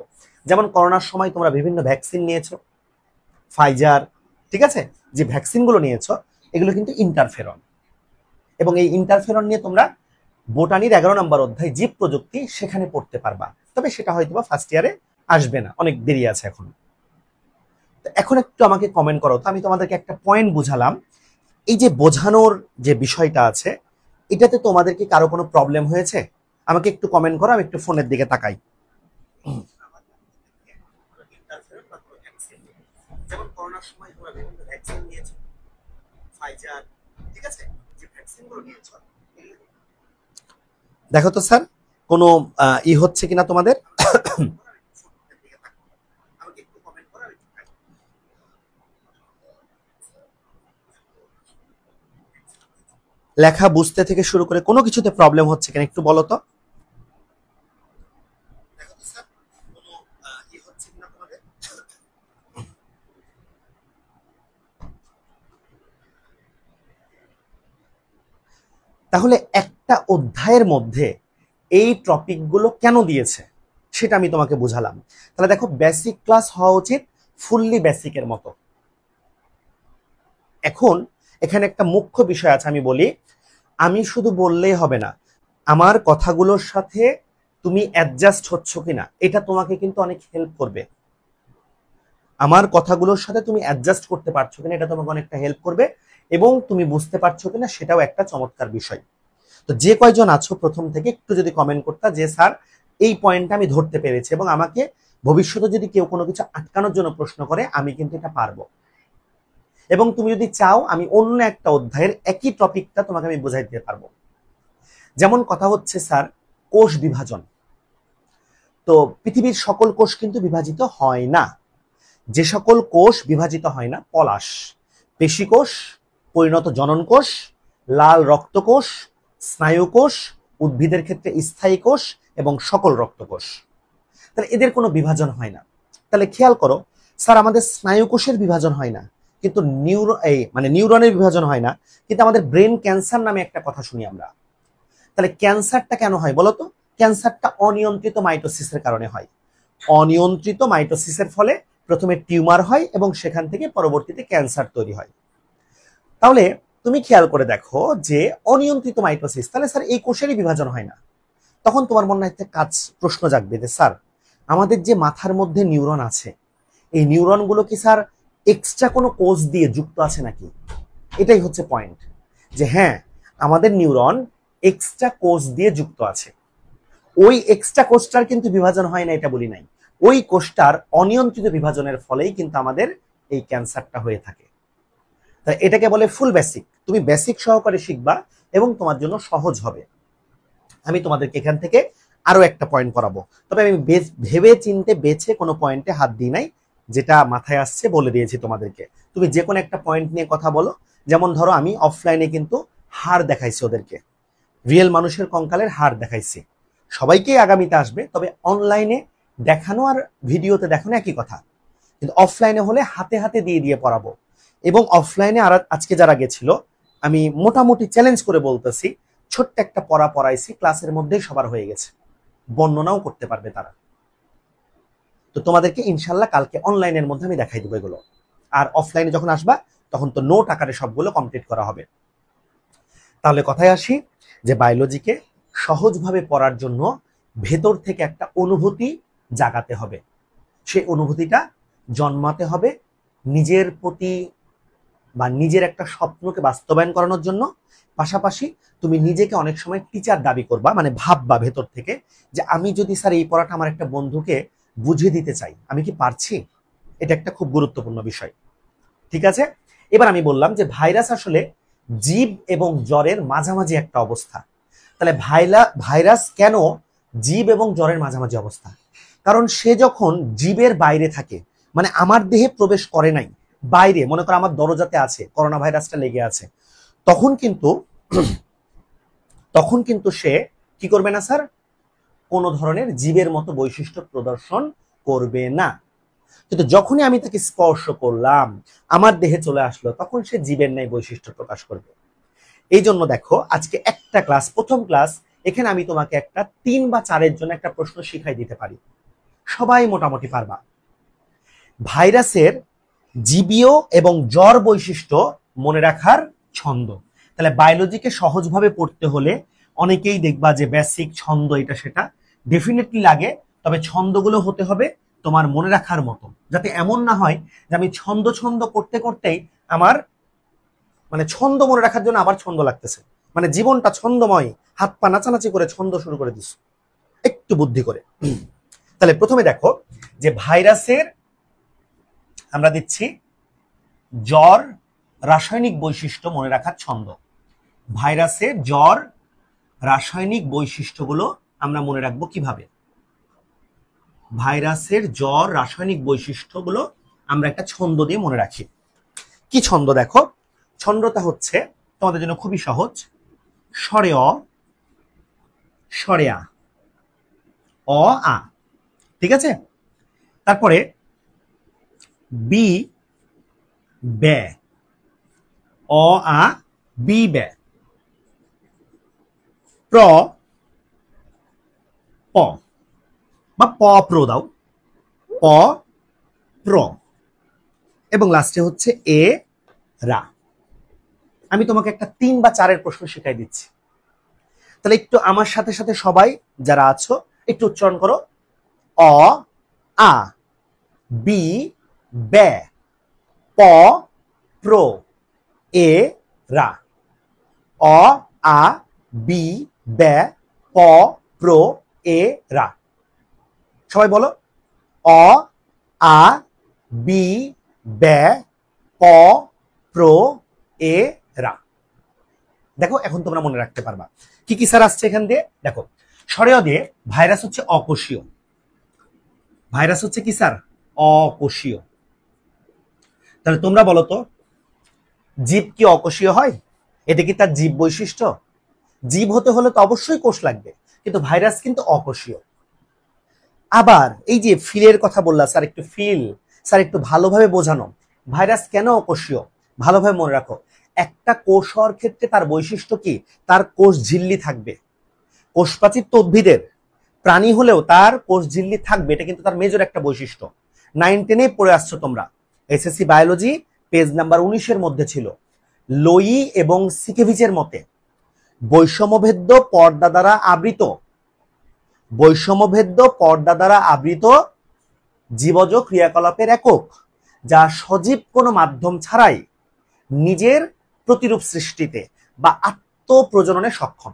যেমন করোনার সময় তোমরা বিভিন্ন ভ্যাকসিন নিয়েছো, ফাইজার, ঠিক আছে, যে ভ্যাকসিনগুলো নিয়েছো এগুলো কিন্তু ইন্টারফেরন, এবং এই ইন্টারফেরন নিয়ে তোমরা বোটানির 11 নম্বর অধ্যায় জীব প্রযুক্তি সেখানে পড়তে পারবা, তবে সেটা হয়তো বা ফার্স্ট ইয়ারে আসবে না, অনেক দেরি আছে এখন। এখন একটু আমাকে কমেন্ট করো তো, আমি তোমাদেরকে একটা পয়েন্ট বুঝালাম, এই যে বোঝানোর যে বিষয়টা আছে এটাতে তোমাদের কি কারো কোনো প্রবলেম হয়েছে? আমাকে একটু কমেন্ট করো, আমি একটু ফোনের দিকে তাকাই। যেমন করোনার সময় তোমরা বিভিন্ন ভ্যাকসিন নিয়েছো, ফাইজার, ঠিক আছে, যে ভ্যাকসিনগুলো নিয়েছো, দেখো তো স্যার কোনো হচ্ছে কিনা তোমাদের? লেখা বুঝতে থেকে শুরু করে কোনো কিছুতে প্রবলেম হচ্ছে কিনা একটু বলো তো। তাহলে একটা অধ্যায়ের মধ্যে এই টপিকগুলো কেন দিয়েছে সেটা আমি তোমাকে বুঝালাম। তাহলে দেখো, বেসিক ক্লাস হওয়া উচিত ফুললি বেসিকের মতো। এখন এখানে একটা মুখ্য বিষয় আছে, আমি বলি, আমি শুধু বললেই হবে না, আমার কথাগুলোর সাথে তুমি অ্যাডজাস্ট হচ্ছ কিনা এটা তোমাকে কিন্তু অনেক হেল্প করবে। আমার কথাগুলোর সাথে তুমি অ্যাডজাস্ট করতে পারছো কিনা এটা তোমাকে অনেকটা হেল্প করবে, এবং তুমি বুঝতে পারছো কিনা সেটাও একটা চমৎকার বিষয়। তো যে কয়জন আছো প্রথম থেকে একটু যদি কমেন্ট করতা যে স্যার এই পয়েন্টটা আমি ধরতে পেরেছি, এবং আমাকে ভবিষ্যতে যদি কেউ কোনো কিছু আটকানোর জন্য প্রশ্ন করে আমি কিন্তু এটা পারবো, এবং তুমি যদি চাও আমি অন্য একটা অধ্যায়ের একই টপিকটা তোমাকে আমি বোঝাই দিতে পারবো। যেমন কথা হচ্ছে স্যার কোষ বিভাজন, তো পৃথিবীর সকল কোষ কিন্তু বিভাজিত হয় না। যে সকল কোষ বিভাজিত হয় না, পলাশ, পেশিকোষ, পরিণত জনন কোষ, লাল রক্তকোষ, স্নায়ুকোষ, উদ্ভিদের ক্ষেত্রে স্থায়ী কোষ এবং সকল রক্তকোষ, তাহলে এদের কোনো বিভাজন হয় না। তাহলে খেয়াল করো স্যার আমাদের স্নায়ুকোষের বিভাজন হয় না, কিন্তু নিউরনের বিভাজন হয় না, কিন্তু আমাদের ব্রেন ক্যান্সার নামে একটা কথা শুনি আমরা। তাহলে ক্যান্সারটা কেন হয় বলো তো? ক্যান্সারটা অনিয়ন্ত্রিত মাইটোসিসের কারণে হয়। অনিয়ন্ত্রিত মাইটোসিসের ফলে প্রথমে টিউমার হয় এবং সেখান থেকে পরবর্তীতে ক্যান্সার তৈরি হয়। তাহলে তুমি খেয়াল করে দেখো যে অনিয়ন্ত্রিত মাইটোসিস, তাহলে স্যার এই কোষেরই বিভাজন হয় না। তখন তোমার মনে একটা প্রশ্ন জাগবে যে স্যার আমাদের যে মাথার মধ্যে নিউরন আছে, এই নিউরনগুলো কি স্যার এক্সট্রা কোনো কোষ দিয়ে যুক্ত আছে নাকি? এটাই হচ্ছে পয়েন্ট, যে হ্যাঁ আমাদের নিউরন এক্সট্রা কোষ দিয়ে যুক্ত আছে। ওই এক্সট্রা কোষটার কিন্তু বিভাজন হয় না এটা বলি নাই, ওই কোষটার অনিয়ন্ত্রিত বিভাজনের ফলেই কিন্তু আমাদের এই ক্যান্সারটা হয়ে থাকে। তাই এটাকে বলে ফুল বেসিক, তুমি বেসিক সহকারে শিখবা এবং তোমার জন্য সহজ হবে। আমি তোমাদেরকে এখান থেকে আরো একটা পয়েন্ট করাবো, তবে আমি ভেবে চিনতে বেছে কোনো পয়েন্টে হাত দিই নাই, যেটা মাথায় আসছে বলে দিয়েছি তোমাদেরকে। তুমি যে কোনো একটা পয়েন্ট নিয়ে কথা বলো। যেমন ধরো আমি অফলাইনে কিন্তু হাড় দেখাইছি ওদেরকে, রিয়েল মানুষের কঙ্কালের হাড় দেখাইছি, সবাইকেই আগামীতে আসবে, তবে অনলাইনে দেখানো আর ভিডিওতে দেখানো একই কথা, কিন্তু অফলাইনে হলে হাতে হাতে দিয়ে দিয়ে পড়াবো। এবং অফলাইনে আর আজকে যারা গেছিল আমি মোটামুটি চ্যালেঞ্জ করে বলতেছি, ছোট্ট একটা পড়া পড়াইছি, ক্লাসের মধ্যেই সবার হয়ে গেছে, বর্ণনাও করতে পারবে তারা। তো তোমাদেরকে ইনশাল্লাহ কালকে অনলাইনের মধ্যে আমি দেখাই দেবো এগুলো, আর অফলাইনে যখন আসবা তখন তো নোট আকারে সবগুলো কমপ্লিট করা হবে। তাহলে কথায় আসি যে বায়োলজিকে সহজভাবে পড়ার জন্য ভেতর থেকে একটা অনুভূতি জাগাতে হবে, সেই অনুভূতিটা জন্মাতে হবে নিজের প্রতি বা নিজের একটা স্বপ্নকে বাস্তবায়ন করানোর জন্য। পাশাপাশি তুমি নিজেকে অনেক সময় টিচার দাবি করবা, মানে ভাববা ভেতর থেকে যে আমি যদি স্যার এই পড়াটা আমার একটা বন্ধুকে বুঝিয়ে দিতে চাই, আমি কি পারছি? এটা একটা খুব গুরুত্বপূর্ণ বিষয়। ঠিক আছে, এবার আমি বললাম যে ভাইরাস আসলে জীব এবং জ্বরের মাঝামাঝি একটা অবস্থা। তাহলে ভাইরাস কেন জীব এবং জ্বরের মাঝামাঝি অবস্থা? কারণ সে যখন জীবের বাইরে থাকে, মানে আমার দেহে প্রবেশ করে নাই, বাইরে মনে করো আমার দরজাতে আছে, করোনা ভাইরাসটা লেগে আছে, তখন কিন্তু সে কি করবে না স্যার, কোনো ধরনের জীবের মতো বৈশিষ্ট্য প্রদর্শন করবে না। কিন্তু যখনই আমি তাকে স্পর্শ করলাম, আমার দেহে চলে আসলো, তখন সে জীবের ন্যায় বৈশিষ্ট্য প্রকাশ করবে। এই জন্য দেখো আজকে একটা ক্লাস, প্রথম ক্লাস, এখানে আমি তোমাকে একটা 3 বা 4-এর জন্য একটা প্রশ্ন শিখাই দিতে পারি, সবাই মোটামুটি পারবা। ভাইরাসের জীবীয় এবং জ্বর বৈশিষ্ট্য মনে রাখার ছন্দ। তাহলে বায়োলজিকে সহজভাবে পড়তে হলে অনেকেই দেখবা যে বেসিক ছন্দ এটা সেটা ডেফিনেটলি লাগে, তবে ছন্দগুলো হতে হবে তোমার মনে রাখার মতো, যাতে এমন না হয় যে আমি ছন্দ ছন্দ করতে করতেই আমার মানে ছন্দ মনে রাখার জন্য আবার ছন্দ লাগতেছে, মানে জীবনটা ছন্দময়, হাত পা নাচানাচি করে ছন্দ শুরু করে দিস, একটু বুদ্ধি করে। তাহলে প্রথমে দেখো যে ভাইরাসের আমরা দিচ্ছি জ্বর রাসায়নিক বৈশিষ্ট্য মনে রাখার ছন্দ। ভাইরাসের জ্বর রাসায়নিক বৈশিষ্ট্যগুলো আমরা মনে রাখবো কিভাবে? ভাইরাসের জ্বর রাসায়নিক বৈশিষ্ট্যগুলো আমরা একটা ছন্দ দিয়ে মনে রাখি। কি ছন্দ? দেখো ছন্দটা হচ্ছে তোমাদের জন্য খুবই সহজ, স্বরে অ, স্বরে আ, অ আ, ঠিক আছে? তারপরে বি বে, অ আ বি বে, প্র প বা প প্র দাও, প প্র, এবং লাস্টে হচ্ছে এ রা। আমি তোমাকে একটা 3 বা 4-এর প্রশ্ন শিখাই দিচ্ছি, তাহলে একটু আমার সাথে সাথে সবাই যারা আছো একটু উচ্চারণ করো। অ আ বি বে, প প্র এ রা, অ আ বি বে, প প্র এ রা। সবাই বলো, অ আ বি বে, প প্র এ রা। দেখো এখন তোমরা মনে রাখতে পারবা কি কি স্যার আসছে এখান দিয়ে। দেখো স্বরেয় দিয়ে ভাইরাস হচ্ছে অকোষীয়, ভাইরাস হচ্ছে কি স্যার? অকোষীয়। তাহলে তোমরা বলো তো, জীব কি অকোষীয় হয়? এটা কি তার জীব বৈশিষ্ট্য? জীব হতে হলে তো অবশ্যই কোষ লাগবে, কিন্তু ভাইরাস কিন্তু অকোষীয়। আবার এই যে ফিলের কথা বললা স্যার, একটু ফিল স্যার, একটু ভালোভাবে বোঝানো। ভাইরাস কেন অকোষীয় ভালোভাবে মনে রাখো। একটা কোষ হওয়ার ক্ষেত্রে তার বৈশিষ্ট্য কি? তার কোষ ঝিল্লি থাকবে। কোষপ্রাচীর তো উদ্ভিদের, প্রাণী হলেও তার কোষ ঝিল্লি থাকবে, এটা কিন্তু তার মেজর একটা বৈশিষ্ট্য। 9-10-এ পড়ে আসছো তোমরা, এসএসসি বায়োলজি পেজ নাম্বার 19-এর মধ্যে ছিল। লোই এবং সিকেভিচের মতে বৈষম্যভেদ্য পর্দা দ্বারা আবৃত, বৈষম্যভেদ্য পর্দা দ্বারা আবৃত জীবজ ক্রিয়াকলাপের একক, যা সজীব কোনো মাধ্যম ছাড়াই নিজের প্রতিরূপ সৃষ্টিতে বা আত্মপ্রজননে সক্ষম।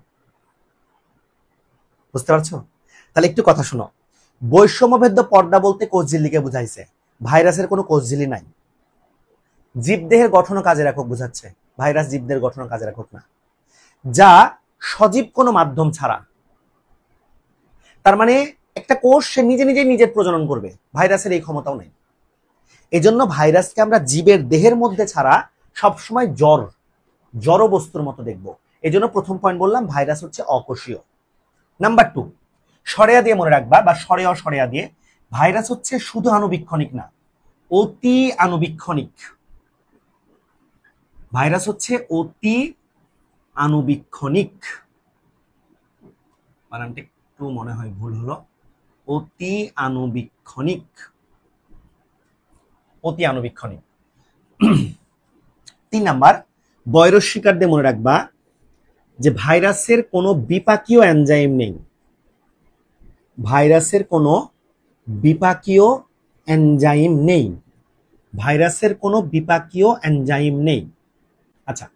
বুঝতে পারছো? তাহলে একটু কথা শোনো। বৈষম্যভেদ্য পর্দা বলতে কোষঝিল্লিকে বুঝাইছে, ভাইরাসের কোনো কোষঝিল্লি নাই। জীবদেহের গঠন ও কাজের একক বুঝাচ্ছে, ভাইরাস জীবদের গঠন ও কাজের একক না। যা সজীব কোনো মাধ্যম ছাড়া, তার মানে একটা কোষ সে নিজে নিজে নিজের প্রজনন করবে, ভাইরাসের এই ক্ষমতাও নেই। এজন্য ভাইরাসকে আমরা জীবের দেহের মধ্যে ছাড়া সবসময় জড় বস্তুর মতো দেখবো। এজন্য প্রথম পয়েন্ট বললাম ভাইরাস হচ্ছে অকোষীয়। নাম্বার 2, সরেয়া দিয়ে মনে রাখবা, বা সরেয়া সরেয়া দিয়ে, ভাইরাস হচ্ছে শুধু আণুবীক্ষণিক না, অতি আণুবীক্ষণিক। ভাইরাস হচ্ছে অতি আণুবীক্ষণিক, বানানটা একটু মনে হয় ভুল হলো, অতি আণুবীক্ষণিক, অতি আণুবীক্ষণিক। 3 নাম্বার, বয়রস্বীকার দিয়ে মনে রাখবা যে ভাইরাসের কোনো বিপাকীয় এনজাইম নেই, ভাইরাসের কোনো বিপাকীয় এনজাইম নেই, ভাইরাসের কোনো বিপাকীয় এনজাইম নেই। আচ্ছা,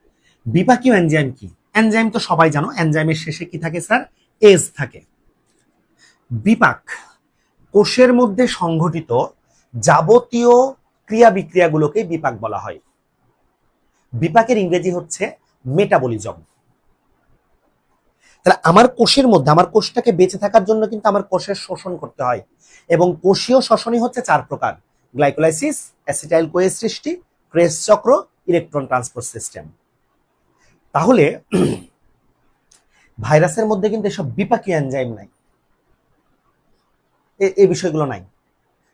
বিপাকীয় এনজাইম কি? এনজাইম তো সবাই জানো, এনজাইমের শেষে কি থাকে স্যার? এজ থাকে। বিপাক কোষের মধ্যে সংঘটিত যাবতীয় ক্রিয়া বিক্রিয়াগুলোকে বিপাক বলা হয়। বিপাকের ইংরেজি হচ্ছে মেটাবলিজম। তাহলে আমার কোষের মধ্যে, আমার কোষটাকে বেঁচে থাকার জন্য কিন্তু আমার কোষের শোষণ করতে হয়, এবং কোষীয় শ্বসনই হচ্ছে 4 প্রকার: গ্লাইকোলাইসিস, অ্যাসিটাইল কোয়ের সৃষ্টি, ক্রেস চক্র, ইলেকট্রন ট্রান্সপোর্ট সিস্টেম। তাহলে ভাইরাসের মধ্যে কিন্তু এসব বিপাকীয় এনজাইম নাই। এই বিষয়গুলো নাই।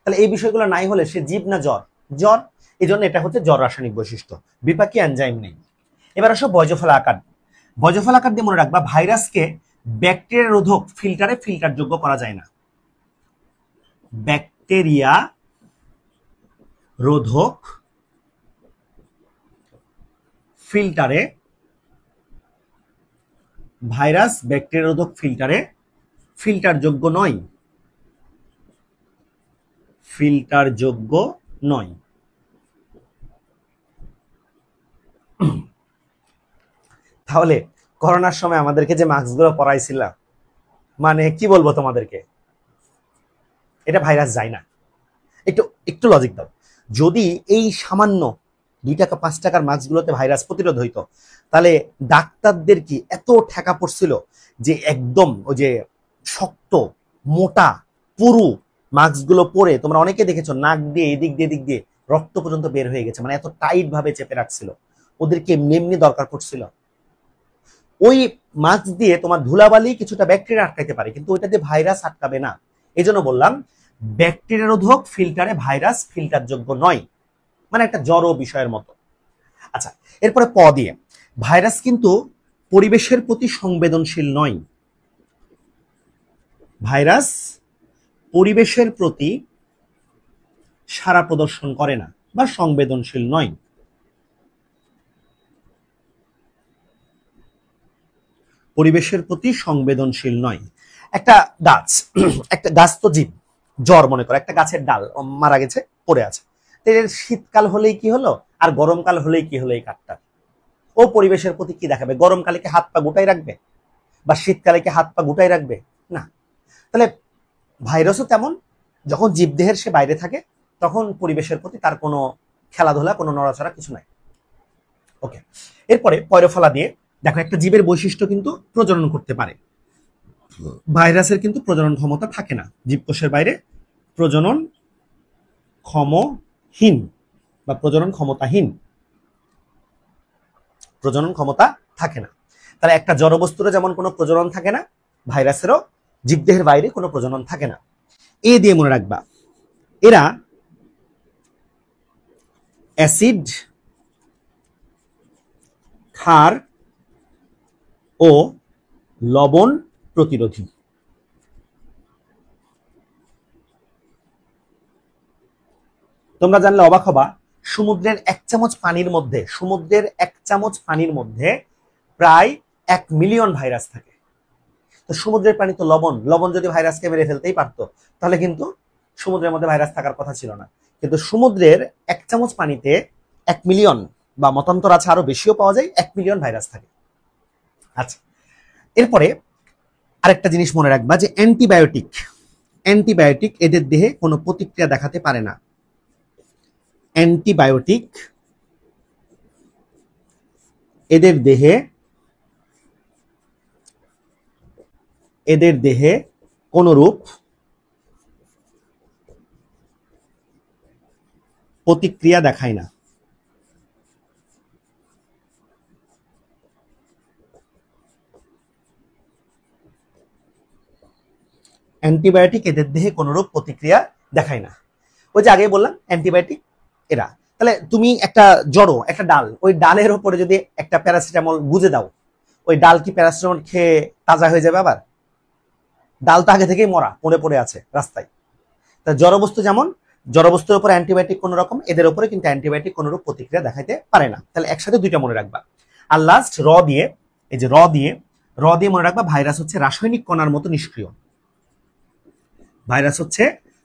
তাহলে এই বিষয়গুলো নাই হলে সে জীব না জ্বর? জ্বর। এই জন্য এটা হচ্ছে জ্বর রাসায়নিক বৈশিষ্ট্য, বিপাকী এনজাইম নেই। এবার আসো বৈজফলা আকার। বৈজফলা আকার দিয়ে মনে রাখবা ভাইরাসকে ব্যাকটেরিয়া রোধক ফিল্টারে ফিল্টারযোগ্য করা যায় না। ব্যাকটেরিয়া রোধক ফিল্টারে, ভাইরাস ব্যাকটেরিয়া রোধক ফিল্টারে ফিল্টারযোগ্য নয়, ফিল্টারযোগ্য নয়। তাহলে করোনার সময় আমাদেরকে যে মাস্কগুলো পরাইছিল, মানে কি বলবো তোমাদেরকে, এটা ভাইরাস যায় না। একটু একটু লজিক দাও। যদি এই সামান্য 2 টাকা 5 টাকার মাস্কগুলোতে ভাইরাস প্রতিরোধ হইতো, তাহলে ডাক্তারদের কি এত ঠেকা পড়ছিল যে একদম ওই যে শক্ত মোটা পুরু মাস্কগুলো পরে তোমরা অনেকে দেখেছো নাক দিয়ে এদিক দিয়ে এদিক দিয়ে রক্ত পর্যন্ত বের হয়ে গেছে, মানে এত টাইট ভাবে চেপে রাখছিল। ওদেরকে এমনি এমনি দরকার পড়ছিল। ওই মাস্ক দিয়ে তোমার ধুলাবালি কিছুটা ব্যাকটেরিয়া আটকাইতে পারে, কিন্তু ওইটা দিয়ে ভাইরাস আটকাবে না। এই জন্য বললাম ব্যাকটেরিয়া রোধক ফিল্টারে ভাইরাস ফিল্টারযোগ্য নয়, মানে একটা জড় বিষয়ের মতো। আচ্ছা, এরপরে প দিয়ে, ভাইরাস কিন্তু পরিবেশের প্রতি সংবেদনশীল নয়। ভাইরাস পরিবেশের প্রতি সাড়া প্রদর্শন করে না বা সংবেদনশীল নয়। পরিবেশের প্রতি সংবেদনশীল নয়। একটা গাছ, একটা গাছ তো জীব, জ্বর মনে করো, একটা গাছের ডাল মারা গেছে, পড়ে আছে। এর শীতকাল হলেই কি হলো আর গরমকাল হলেই কি হলো এই কাঠটা? ও পরিবেশের প্রতি কি দেখাবে? গরমকালে কি হাত পা গুটাই রাখবে? বা শীতকালে কি হাত পা গুটাই রাখবে? না। তাহলে ভাইরাসও তেমন, যখন জীবদেহের সে বাইরে থাকে তখন পরিবেশের প্রতি তার কোনো খেলাধুলা, কোনো নড়াচড়া কিছু নাই। ওকে, এরপরে পয়রফলা দিয়ে দেখো, একটা জীবের বৈশিষ্ট্য কিন্তু প্রজনন করতে পারে, ভাইরাসের কিন্তু প্রজনন ক্ষমতা থাকে না। জীবকোষের বাইরে প্রজনন ক্ষমহীন বা প্রজনন ক্ষমতাহীন, প্রজনন ক্ষমতা থাকে না। তাহলে একটা জড়বস্তুরও যেমন কোনো প্রজনন থাকে না, ভাইরাসেরও জীবদেহের বাইরে কোনো প্রজনন থাকে না। এ দিয়ে মনে রাখবা, এরা অ্যাসিড, ক্ষার ও লবণ প্রতিরোধী। তোমরা জানলে অবাক হবা, সমুদ্রের 1 চামচ পানির মধ্যে, সমুদ্রের 1 চামচ পানির মধ্যে প্রায় 1 মিলিয়ন ভাইরাস থাকে। তো সমুদ্রের পানি তো লবণ, লবণ যদি ভাইরাসকে মেরে ফেলতেই পারতো, তাহলে কিন্তু সমুদ্রের মধ্যে ভাইরাস থাকার কথা ছিল না। কিন্তু সমুদ্রের 1 চামচ পানিতে 1 মিলিয়ন, বা মতান্তর আছে আরো বেশিও পাওয়া যায়, 1 মিলিয়ন ভাইরাস থাকে। আচ্ছা, এরপরে আরেকটা জিনিস মনে রাখবা যে অ্যান্টিবায়োটিক, অ্যান্টিবায়োটিক এদের দেহে কোনো প্রতিক্রিয়া দেখাতে পারে না। অ্যান্টিবায়োটিক এদের দেহে কোনরূপ প্রতিক্রিয়া দেখায় না। অ্যান্টিবায়োটিক এদের দেহে কোনরূপ প্রতিক্রিয়া দেখায় না। ওই যে আগে বললাম অ্যান্টিবায়োটিক এরা। তাহলে তুমি একটা জড়ো, একটা ডাল, ওই ডালের উপরে যদি একটা প্যারাসিটামল গুজে দাও, ওই ডাল কি প্যারাসিটামল খেয়ে তাজা হয়ে যাবে? আবার ডাল তো আগে থেকেই মরা, পড়ে পড়ে আছে রাস্তায়। তা জড়বস্তু যেমন, জড়বস্তুর উপর অ্যান্টিবায়োটিক কোন রকম, এদের উপরে কিন্তু অ্যান্টিবায়োটিক কোনরূপ প্রতিক্রিয়া দেখাইতে পারে না। তাহলে একসাথে দুইটা মনে রাখবা। আর লাস্ট র দিয়ে, এই যে র দিয়ে মনে রাখবা, ভাইরাস হচ্ছে রাসায়নিক কণার মতো নিষ্ক্রিয়। ভাইরাস হচ্ছে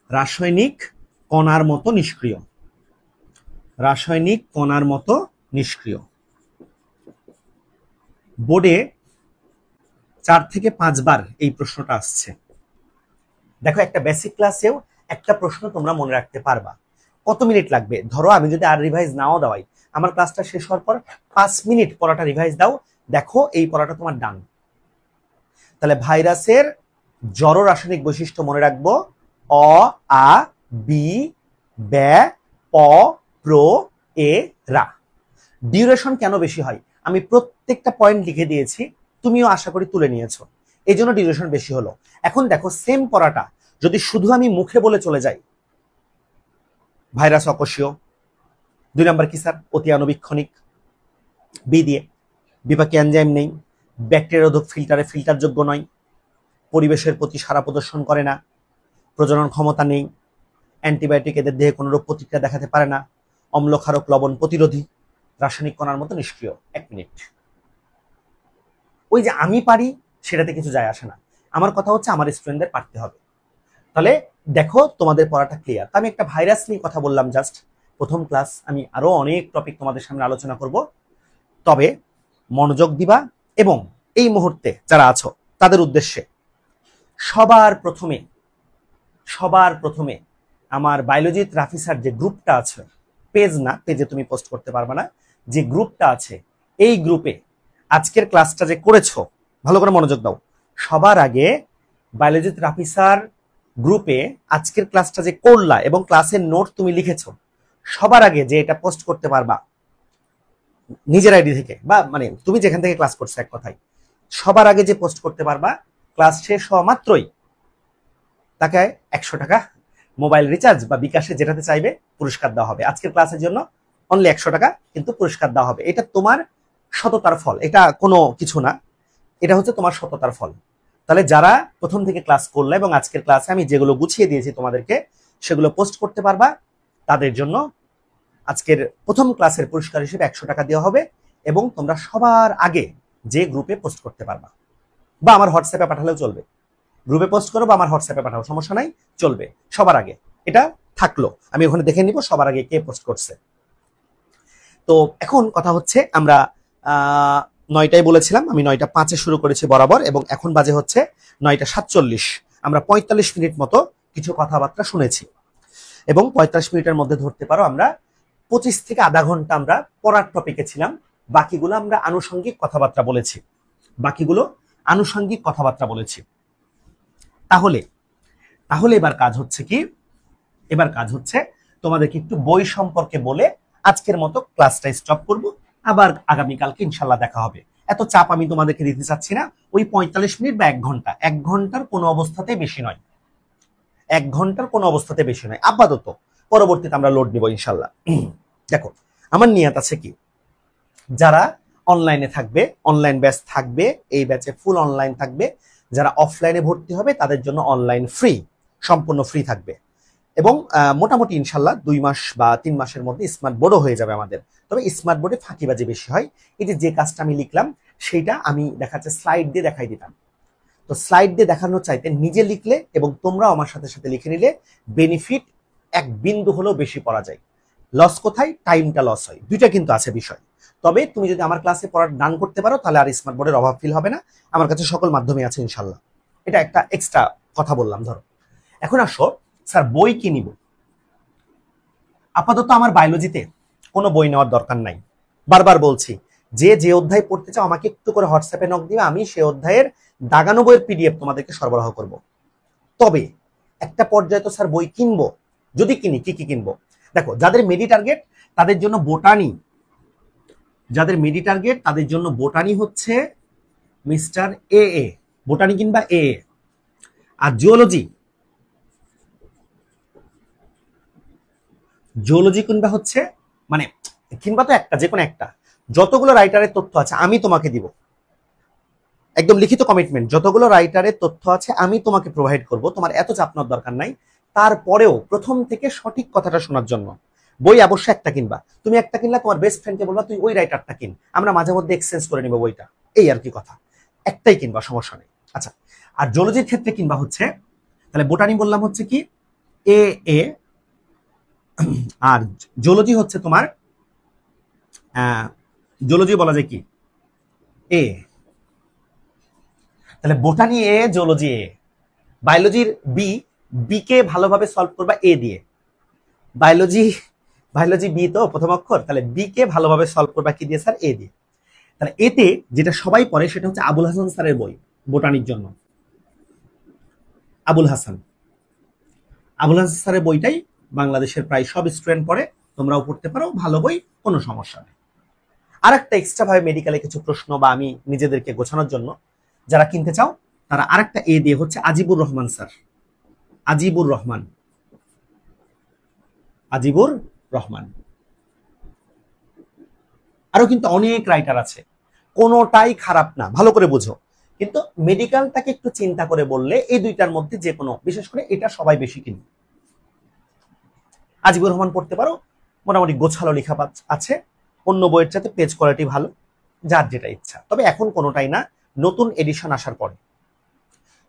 রাসায়নিক কণার মতো নিষ্ক্রিয়, রাসায়নিক কণার মতো নিষ্ক্রিয়। বোর্ডে 4 থেকে 5 বার এই প্রশ্নটা আসছে। দেখো, একটা বেসিক ক্লাসেও একটা প্রশ্ন তোমরা মনে রাখতে পারবা। কত মিনিট লাগবে? ধরো আমি যদি আর রিভাইজ নাও দেওয়াই, আমার ক্লাসটা শেষ হওয়ার পর 5 মিনিট পড়াটা রিভাইজ দাও, দেখো এই পড়াটা তোমার ডান। তাহলে ভাইরাসের জড় রাসায়নিক বৈশিষ্ট্য মনে রাখবো, অ, আ, বি, ব্যা, প, প্র, এ, রা। ডিউরেশন কেন বেশি হয় আমি প্রত্যেকটা পয়েন্ট লিখে দিয়েছি, তুমিও আশা করি তুলে নিয়েছো, এই জন্য ডিউরেশন বেশি হলো। এখন দেখো, সেম পড়াটা যদি শুধু আমি মুখে বলে চলে যাই ভাইরাস অকোষীয়, 2 নাম্বার কি স্যার অতি আণুবীক্ষণিক, বি দিয়ে বিপাকীয় এনজাইম নেই, ব্যাকটেরিয়ারোধক ফিল্টারে ফিল্টারযোগ্য নয়, পরিবেশের প্রতি সাড়া প্রদর্শন করে না, প্রজনন ক্ষমতা নেই, অ্যান্টিবায়োটিক এদের দেহে কোনো রোগ প্রতিক্রিয়া দেখাতে পারে না, অম্লক্ষারক লবণ প্রতিরোধী, রাসায়নিক কণার মতো নিষ্ক্রিয়। 1 মিনিট, ওই যে আমি পারি সেটাতে কিছু যায় আসে না, আমার কথা হচ্ছে আমার স্টুডেন্টদের পারতে হবে। তাহলে দেখো তোমাদের পড়াটা ক্লিয়ার। আমি একটা ভাইরাস নিয়ে কথা বললাম জাস্ট প্রথম ক্লাস, আমি আরো অনেক টপিক তোমাদের সামনে আলোচনা করব, তবে মনোযোগ দিবা। এবং এই মুহূর্তে যারা আছো তাদের উদ্দেশ্যে সবার প্রথমে আমার বায়োলজি রাফি স্যার যে গ্রুপটা আছে, পেজ না, পেজে তুমি পোস্ট করতে পারবে না, যে গ্রুপটা আছে এই গ্রুপে আজকের ক্লাসটা যে করেছো, ভালো করে মনোযোগ দাও। সবার আগে বায়োলজি রাফি স্যার গ্রুপে আজকের ক্লাসটা যে করলা এবং ক্লাসের নোট তুমি লিখেছো, সবার আগে যে এটা পোস্ট করতে পারবা নিজের আইডি থেকে, বা মানে তুমি যেখান থেকে ক্লাস করছো, এক কথায় সবার আগে যে পোস্ট করতে পারবা, ক্লাস শেষ হওয়া মাত্রই তাকে 100 টাকা মোবাইল রিচার্জ বা বিকাশে যেটাতে চাইবে পুরস্কার দেওয়া হবে। আজকের ক্লাসের জন্য অনলি 100 টাকা কিন্তু পুরস্কার দেওয়া হবে। এটা তোমার সততার ফল, এটা কোনো কিছু না, এটা হচ্ছে তোমার সততার ফল। তাহলে যারা প্রথম থেকে ক্লাস করলে এবং আজকের ক্লাসে আমি যেগুলো গুছিয়ে দিয়েছি তোমাদেরকে সেগুলো পোস্ট করতে পারবা, তাদের জন্য আজকের প্রথম ক্লাসের পুরস্কার হিসেবে 100 টাকা দেওয়া হবে। এবং তোমরা সবার আগে যে গ্রুপে পোস্ট করতে পারবা, বা আমার হোয়াটসঅ্যাপে পাঠালেও চলবে, গ্রুপে পোস্ট করো বা আমার হোয়াটসঅ্যাপে পাঠাও, সমস্যা নাই, চলবে। সবার আগে এটা থাকলো, আমি ওখানে দেখে নিব সবার আগে কে পোস্ট করছে। তো এখন কথা হচ্ছে আমরা 9টায় বলেছিলাম, আমি 9টা 5-এ শুরু করেছি বরাবর, এবং এখন বাজে হচ্ছে 9টা 47। আমরা 45 মিনিট মতো কিছু কথাবার্তা শুনেছি, এবং 45 মিনিটের মধ্যে ধরতে পারো আমরা 25 থেকে আধা ঘন্টা আমরা পড়ার টপিকে ছিলাম, বাকিগুলো আমরা আনুষঙ্গিক কথাবার্তা বলেছি। তাহলে এবার কাজ হচ্ছে কি, এবার কাজ হচ্ছে তোমাদেরকে একটু বই সম্পর্কে বলে আজকের মতো ক্লাসটা স্টপ করব, আবার আগামীকালকে ইনশাল্লাহ দেখা হবে। এত চাপ আমি তোমাদেরকে দিতে চাচ্ছি না, ওই 45 মিনিট বা 1 ঘন্টা, 1 ঘন্টার কোনো অবস্থাতেই বেশি নয়, 1 ঘন্টার কোনো অবস্থাতে বেশি নয় আপাতত, পরবর্তীতে আমরা লোড নিব ইনশাল্লাহ। দেখো আমার নিয়ত আছে কি, যারা অনলাইনে থাকবে, অনলাইন ব্যাচ থাকবে, এই ব্যাচে ফুল অনলাইন থাকবে, যারা অফলাইনে ভর্তি হবে তাদের জন্য অনলাইন ফ্রি, সম্পূর্ণ ফ্রি থাকবে। এবং মোটামুটি ইনশাল্লাহ 2 মাস বা 3 মাসের মধ্যে স্মার্ট বোর্ডও হয়ে যাবে আমাদের। তবে স্মার্ট বোর্ডে ফাঁকিবাজি বেশি হয়। এই যে কাজটা আমি লিখলাম সেটা আমি দেখাচ্ছে স্লাইড দিয়ে দেখাই দিতাম, তো স্লাইড দিয়ে দেখানোর চাইতে নিজে লিখলে এবং তোমরাও আমার সাথে সাথে লিখে নিলে বেনিফিট 1 বিন্দু হলেও বেশি পড়া যায়। লস কোথায়? টাইমটা লস হয়, দুইটা কিন্তু আছে বিষয়। তবে তুমি যদি আমার ক্লাসে পড়ার ডান করতে পারো তাহলে আর স্মার্ট বোর্ডের অভাব ফিল হবে না, আমার কাছে সকল মাধ্যমে আছে ইনশাল্লাহ। এটা একটা এক্সট্রা কথা বললাম। ধরো এখন আসো স্যার বই কি নিব, আপাতত আমার বায়োলজিতে কোনো বই নেওয়ার দরকার নাই। বারবার বলছি, যে অধ্যায় পড়তে চাও আমাকে একটু করে হোয়াটসঅ্যাপে নক দিবে, আমি সে অধ্যায়ের দাগানো বইয়ের পিডিএফ তোমাদেরকে সরবরাহ করব। তবে একটা পর্যায়ে তো স্যার বই কিনবো, যদি কিনি কি কি কিনবো? দেখো যাদের মেডি টার্গেট তাদের জন্য বোটানি, হচ্ছে মিস্টার এ, বোটানি কিংবা এ। আর জিওলজি কিংবা হচ্ছে মানে কিংবা তো একটা, যে কোনো একটা, যতগুলো রাইটারের তথ্য আছে আমি তোমাকে দিব, একদম লিখিত কমিটমেন্ট, যতগুলো রাইটারের তথ্য আছে আমি তোমাকে প্রোভাইড করব, তোমার এত চাপ নেওয়ার দরকার নাই। তারপরেও প্রথম থেকে সঠিক কথাটা শোনার জন্য বই অবশ্যই একটা কিনবা। তুমি একটা কিনলা, তোমার বেস্ট ফ্রেন্ডকে বলবা তুই ওই রাইটারটা কিন, আমরা মাঝে মধ্যে এক্সচেঞ্জ করে নিব বইটা, এই আর কি কথা। একটাই কিনবা, সমস্যা নেই। আচ্ছা, আর জিওলজির ক্ষেত্রে কিনবা হচ্ছে, তাহলে বোটানি বললাম হচ্ছে কি এ, আর জিওলজি হচ্ছে তোমার জিওলজি বলা যায় কি এ। তাহলে বোটানি এ, জিওলজি এ। বায়োলজির বি কে ভালোভাবে সলভ করবা এ দিয়ে। বায়োলজি বি তো প্রথম অক্ষর, তাহলে বি কে ভালোভাবে সলভ করবা কি দিয়ে স্যার? এ দিয়ে। তাহলে এতে যেটা সবাই পড়ে সেটা হচ্ছে আবুল হাসান স্যারের বই বোটানির জন্য। আবুল হাসান স্যারের বইটাই বাংলাদেশের প্রায় সব স্টুডেন্ট পড়ে, তোমরাও পড়তে পারো, ভালো বই, কোনো সমস্যা নেই। আর একটা এক্সট্রা ভাবে মেডিকেলে কিছু প্রশ্ন বা আমি নিজেদেরকে গোছানোর জন্য যারা কিনতে চাও তারা আরেকটা এ দিয়ে হচ্ছে আজিবুর রহমান আজিবুর রহমান, আজিবুর রহমান। আরো কিন্তু অনেক রাইটার আছে, কোনোটাই খারাপ না, ভালো করে বুঝো। কিন্তু মেডিকেলটাকে একটু চিন্তা করে বললে এই দুইটার মধ্যে যে কোনো, বিশেষ করে এটা সবাই বেশি কিনে। আজিবুর রহমান পড়তে পারো, মোটামুটি গোছালো লেখা আছে, অন্য বইয়ের চাইতে পেজ কোয়ালিটি ভালো, যার যেটা ইচ্ছা। তবে এখন কোনোটাই না, নতুন এডিশন আসার পরে।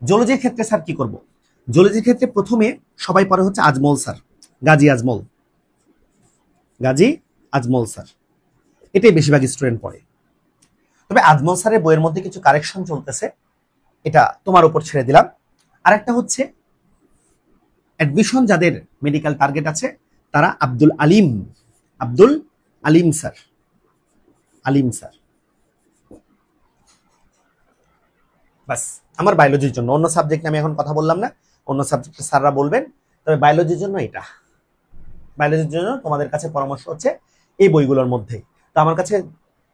জুলজির ক্ষেত্রে স্যার কি করব? জুলজির ক্ষেত্রে প্রথমে সবাই পড়ে হচ্ছে আজমল স্যার, গাজী আজমল, গাজী আজমল স্যার, এটাই বেশিরভাগ স্টুডেন্ট পড়ে। তবে আজমল স্যারের বইয়ের মধ্যে কিছু কারেকশন চলতেছে, এটা তোমার উপর ছেড়ে দিলাম। আরেকটা হচ্ছে অ্যাডমিশন যাদের মেডিকেল টার্গেট আছে তারা আব্দুল আলিম, আব্দুল আলিম স্যার, আলিম স্যার। বাস আমার বায়োলজির জন্য, অন্য সাবজেক্ট আমি এখন কথা বললাম না, অন্য সাবজেক্টে স্যাররা বলবেন। তবে বায়োলজির জন্য এটা, বায়োলজির জন্য তোমাদের কাছে পরামর্শ হচ্ছে এই বইগুলোর মধ্যেই। তো আমার কাছে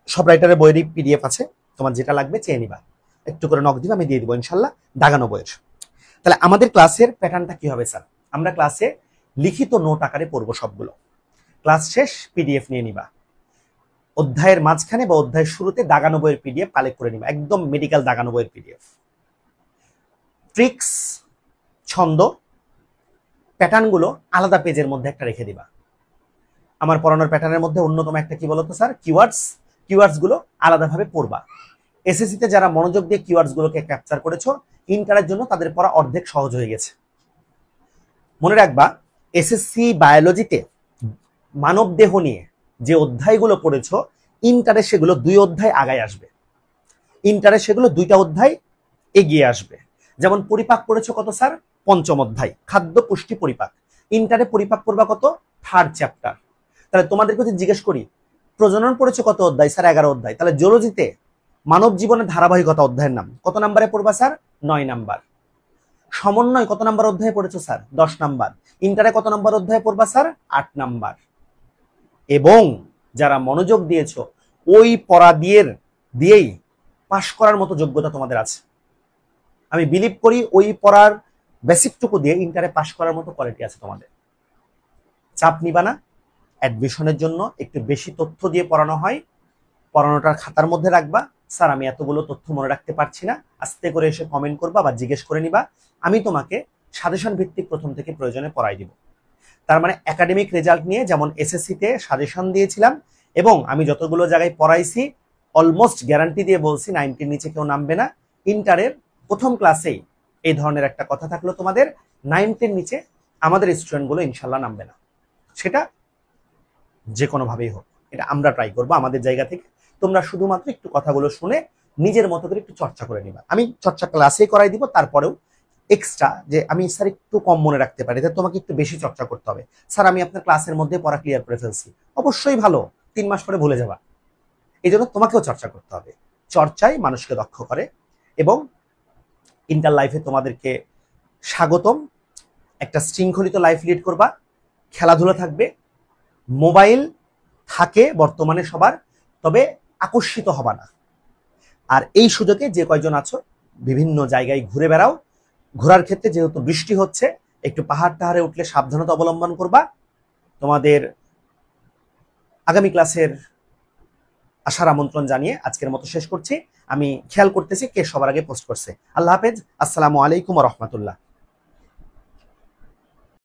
সব রাইটারের বইয়েরই পিডিএফ আছে, তোমার যেটা লাগবে চেয়ে নিবা, একটু করে নক দিবা, আমি দিয়ে দিব ইনশাল্লাহ, দাগানো বইয়ের। তাহলে আমাদের ক্লাসের প্যাটার্নটা কি হবে স্যার? আমরা ক্লাসে লিখিত নোট আকারে পড়বো সবগুলো, ক্লাস শেষ পিডিএফ নিয়ে নিবা, অধ্যায়ের মাঝখানে বা অধ্যায়ের শুরুতে দাগানো বইয়ের পিডিএফ কালেক্ট করে নিবা, একদম মেডিকেল দাগানো বইয়ের পিডিএফ। ট্রিক্স, ছন্দ, প্যাটার্নগুলো আলাদা পেজের মধ্যে একটা রেখে দিবা। আমার পড়ানোর প্যাটার্নের মধ্যে অন্যতম একটা কি বলতো স্যার? কিওয়ার্ডস। কিওয়ার্ডস গুলো আলাদাভাবে পড়বা। এসএসসিতে যারা মনোযোগ দিয়ে কিওয়ার্ডস গুলোকে ক্যাপচার করেছো, ইন্টারের জন্য তাদের পড়া অর্ধেক সহজ হয়ে গেছে। মনে রাখবা, এসএসসি বায়োলজিতে মানব দেহ নিয়ে যে অধ্যায়গুলো পড়েছো, ইন্টারে সেগুলো 2 অধ্যায় আগায় আসবে, ইন্টারে সেগুলো 2টা অধ্যায় এগিয়ে আসবে। যেমন পরিপাক পড়েছো কত স্যার? 5ম অধ্যায়, খাদ্য পুষ্টি পরিপাক। ইন্টারে পরিপাক পড়বা কত? 3rd chapter. তাহলে তোমাদেরকে যদি জিজ্ঞেস করি প্রজনন পড়েছো কত অধ্যায়? স্যার 11 অধ্যায়। তাহলে জুলজিতে মানব জীবনের ধারাবাহিকতা অধ্যায়ের নাম কত নাম্বারে পড়বা স্যার? 9 নাম্বার। সমন্বয় কত নাম্বার অধ্যায়ে পড়েছো স্যার? 10 নাম্বার। ইন্টারে কত নাম্বার অধ্যায়ে পড়বা স্যার? 8 নাম্বার। এবং যারা মনোযোগ দিয়েছো, ওই পড়া দিয়েই পাশ করার মতো যোগ্যতা তোমাদের আছে। আমি বিলিভ করি ওই পড়ার বেসিকটুকু দিয়ে ইন্টারে পাশ করার মতো কোয়ালিটি আছে তোমাদের। চাপ নিবা না। অ্যাডমিশনের জন্য একটু বেশি তথ্য দিয়ে পড়ানো হয়, পড়ানোটার খাতার মধ্যে রাখবা, স্যার আমি এতগুলো তথ্য মনে রাখতে পারছি না, আস্তে করে এসে কমেন্ট করবা বা জিজ্ঞেস করে নিবা, আমি তোমাকে সাজেশন ভিত্তিক প্রথম থেকে প্রয়োজনে পড়াই দিব। তার মানে একাডেমিক রেজাল্ট নিয়ে যেমন এসএসসিতে সাজেশন দিয়েছিলাম এবং আমি যতগুলো জায়গায় পড়াইছি অলমোস্ট গ্যারান্টি দিয়ে বলছি 90-র নিচে কেউ নামবে না। ইন্টারের প্রথম ক্লাসেই এই ধরনের একটা কথা থাকলো তোমাদের, 90-র নিচে আমাদের স্টুডেন্টগুলো ইনশাল্লাহ নামবে না। সেটা যে কোনোভাবেই হোক, এটা আমরা ট্রাই করবো আমাদের জায়গা থেকে। তোমরা শুধুমাত্র একটু কথাগুলো শুনে নিজের মতো করে একটু চর্চা করে নিবা। আমি চর্চা ক্লাসেই করাই দিব, তারপরেও এক্সট্রা যে আমি স্যার একটু কম মনে রাখতে পারি, তাহলে তোমাকে একটু বেশি চর্চা করতে হবে। স্যার আমি আপনার ক্লাসের মধ্যে পড়া ক্লিয়ার করে ফেলছি, অবশ্যই ভালো, 3 মাস পরে ভুলে যাবা। এই জন্য তোমাকেও চর্চা করতে হবে। চর্চাই মানুষকে দক্ষ করে। এবং ইন্টার লাইফে তোমাদেরকে স্বাগতম। একটা শৃঙ্খলিত লাইফ লিড করবা, খেলাধুলা থাকবে, মোবাইল থাকে বর্তমানে সবার, তবে আকর্ষিত হবা না। আর এই সুযোগে যে কয়জন আছো বিভিন্ন জায়গায় ঘুরে বেড়াও। ঘোরার ক্ষেত্রে যেহেতু বৃষ্টি হচ্ছে, একটু পাহাড় টাহাড়ে উঠলে সাবধানতা অবলম্বন করবা। তোমাদের আগামী ক্লাসের আসার আমন্ত্রণ জানিয়ে আজকের মতো শেষ করছি। আমি খেয়াল করতেছি কে সবার আগে পোস্ট করছে। আল্লাহ হাফেজ, আসসালামু আলাইকুম ওয়া রাহমাতুল্লাহ।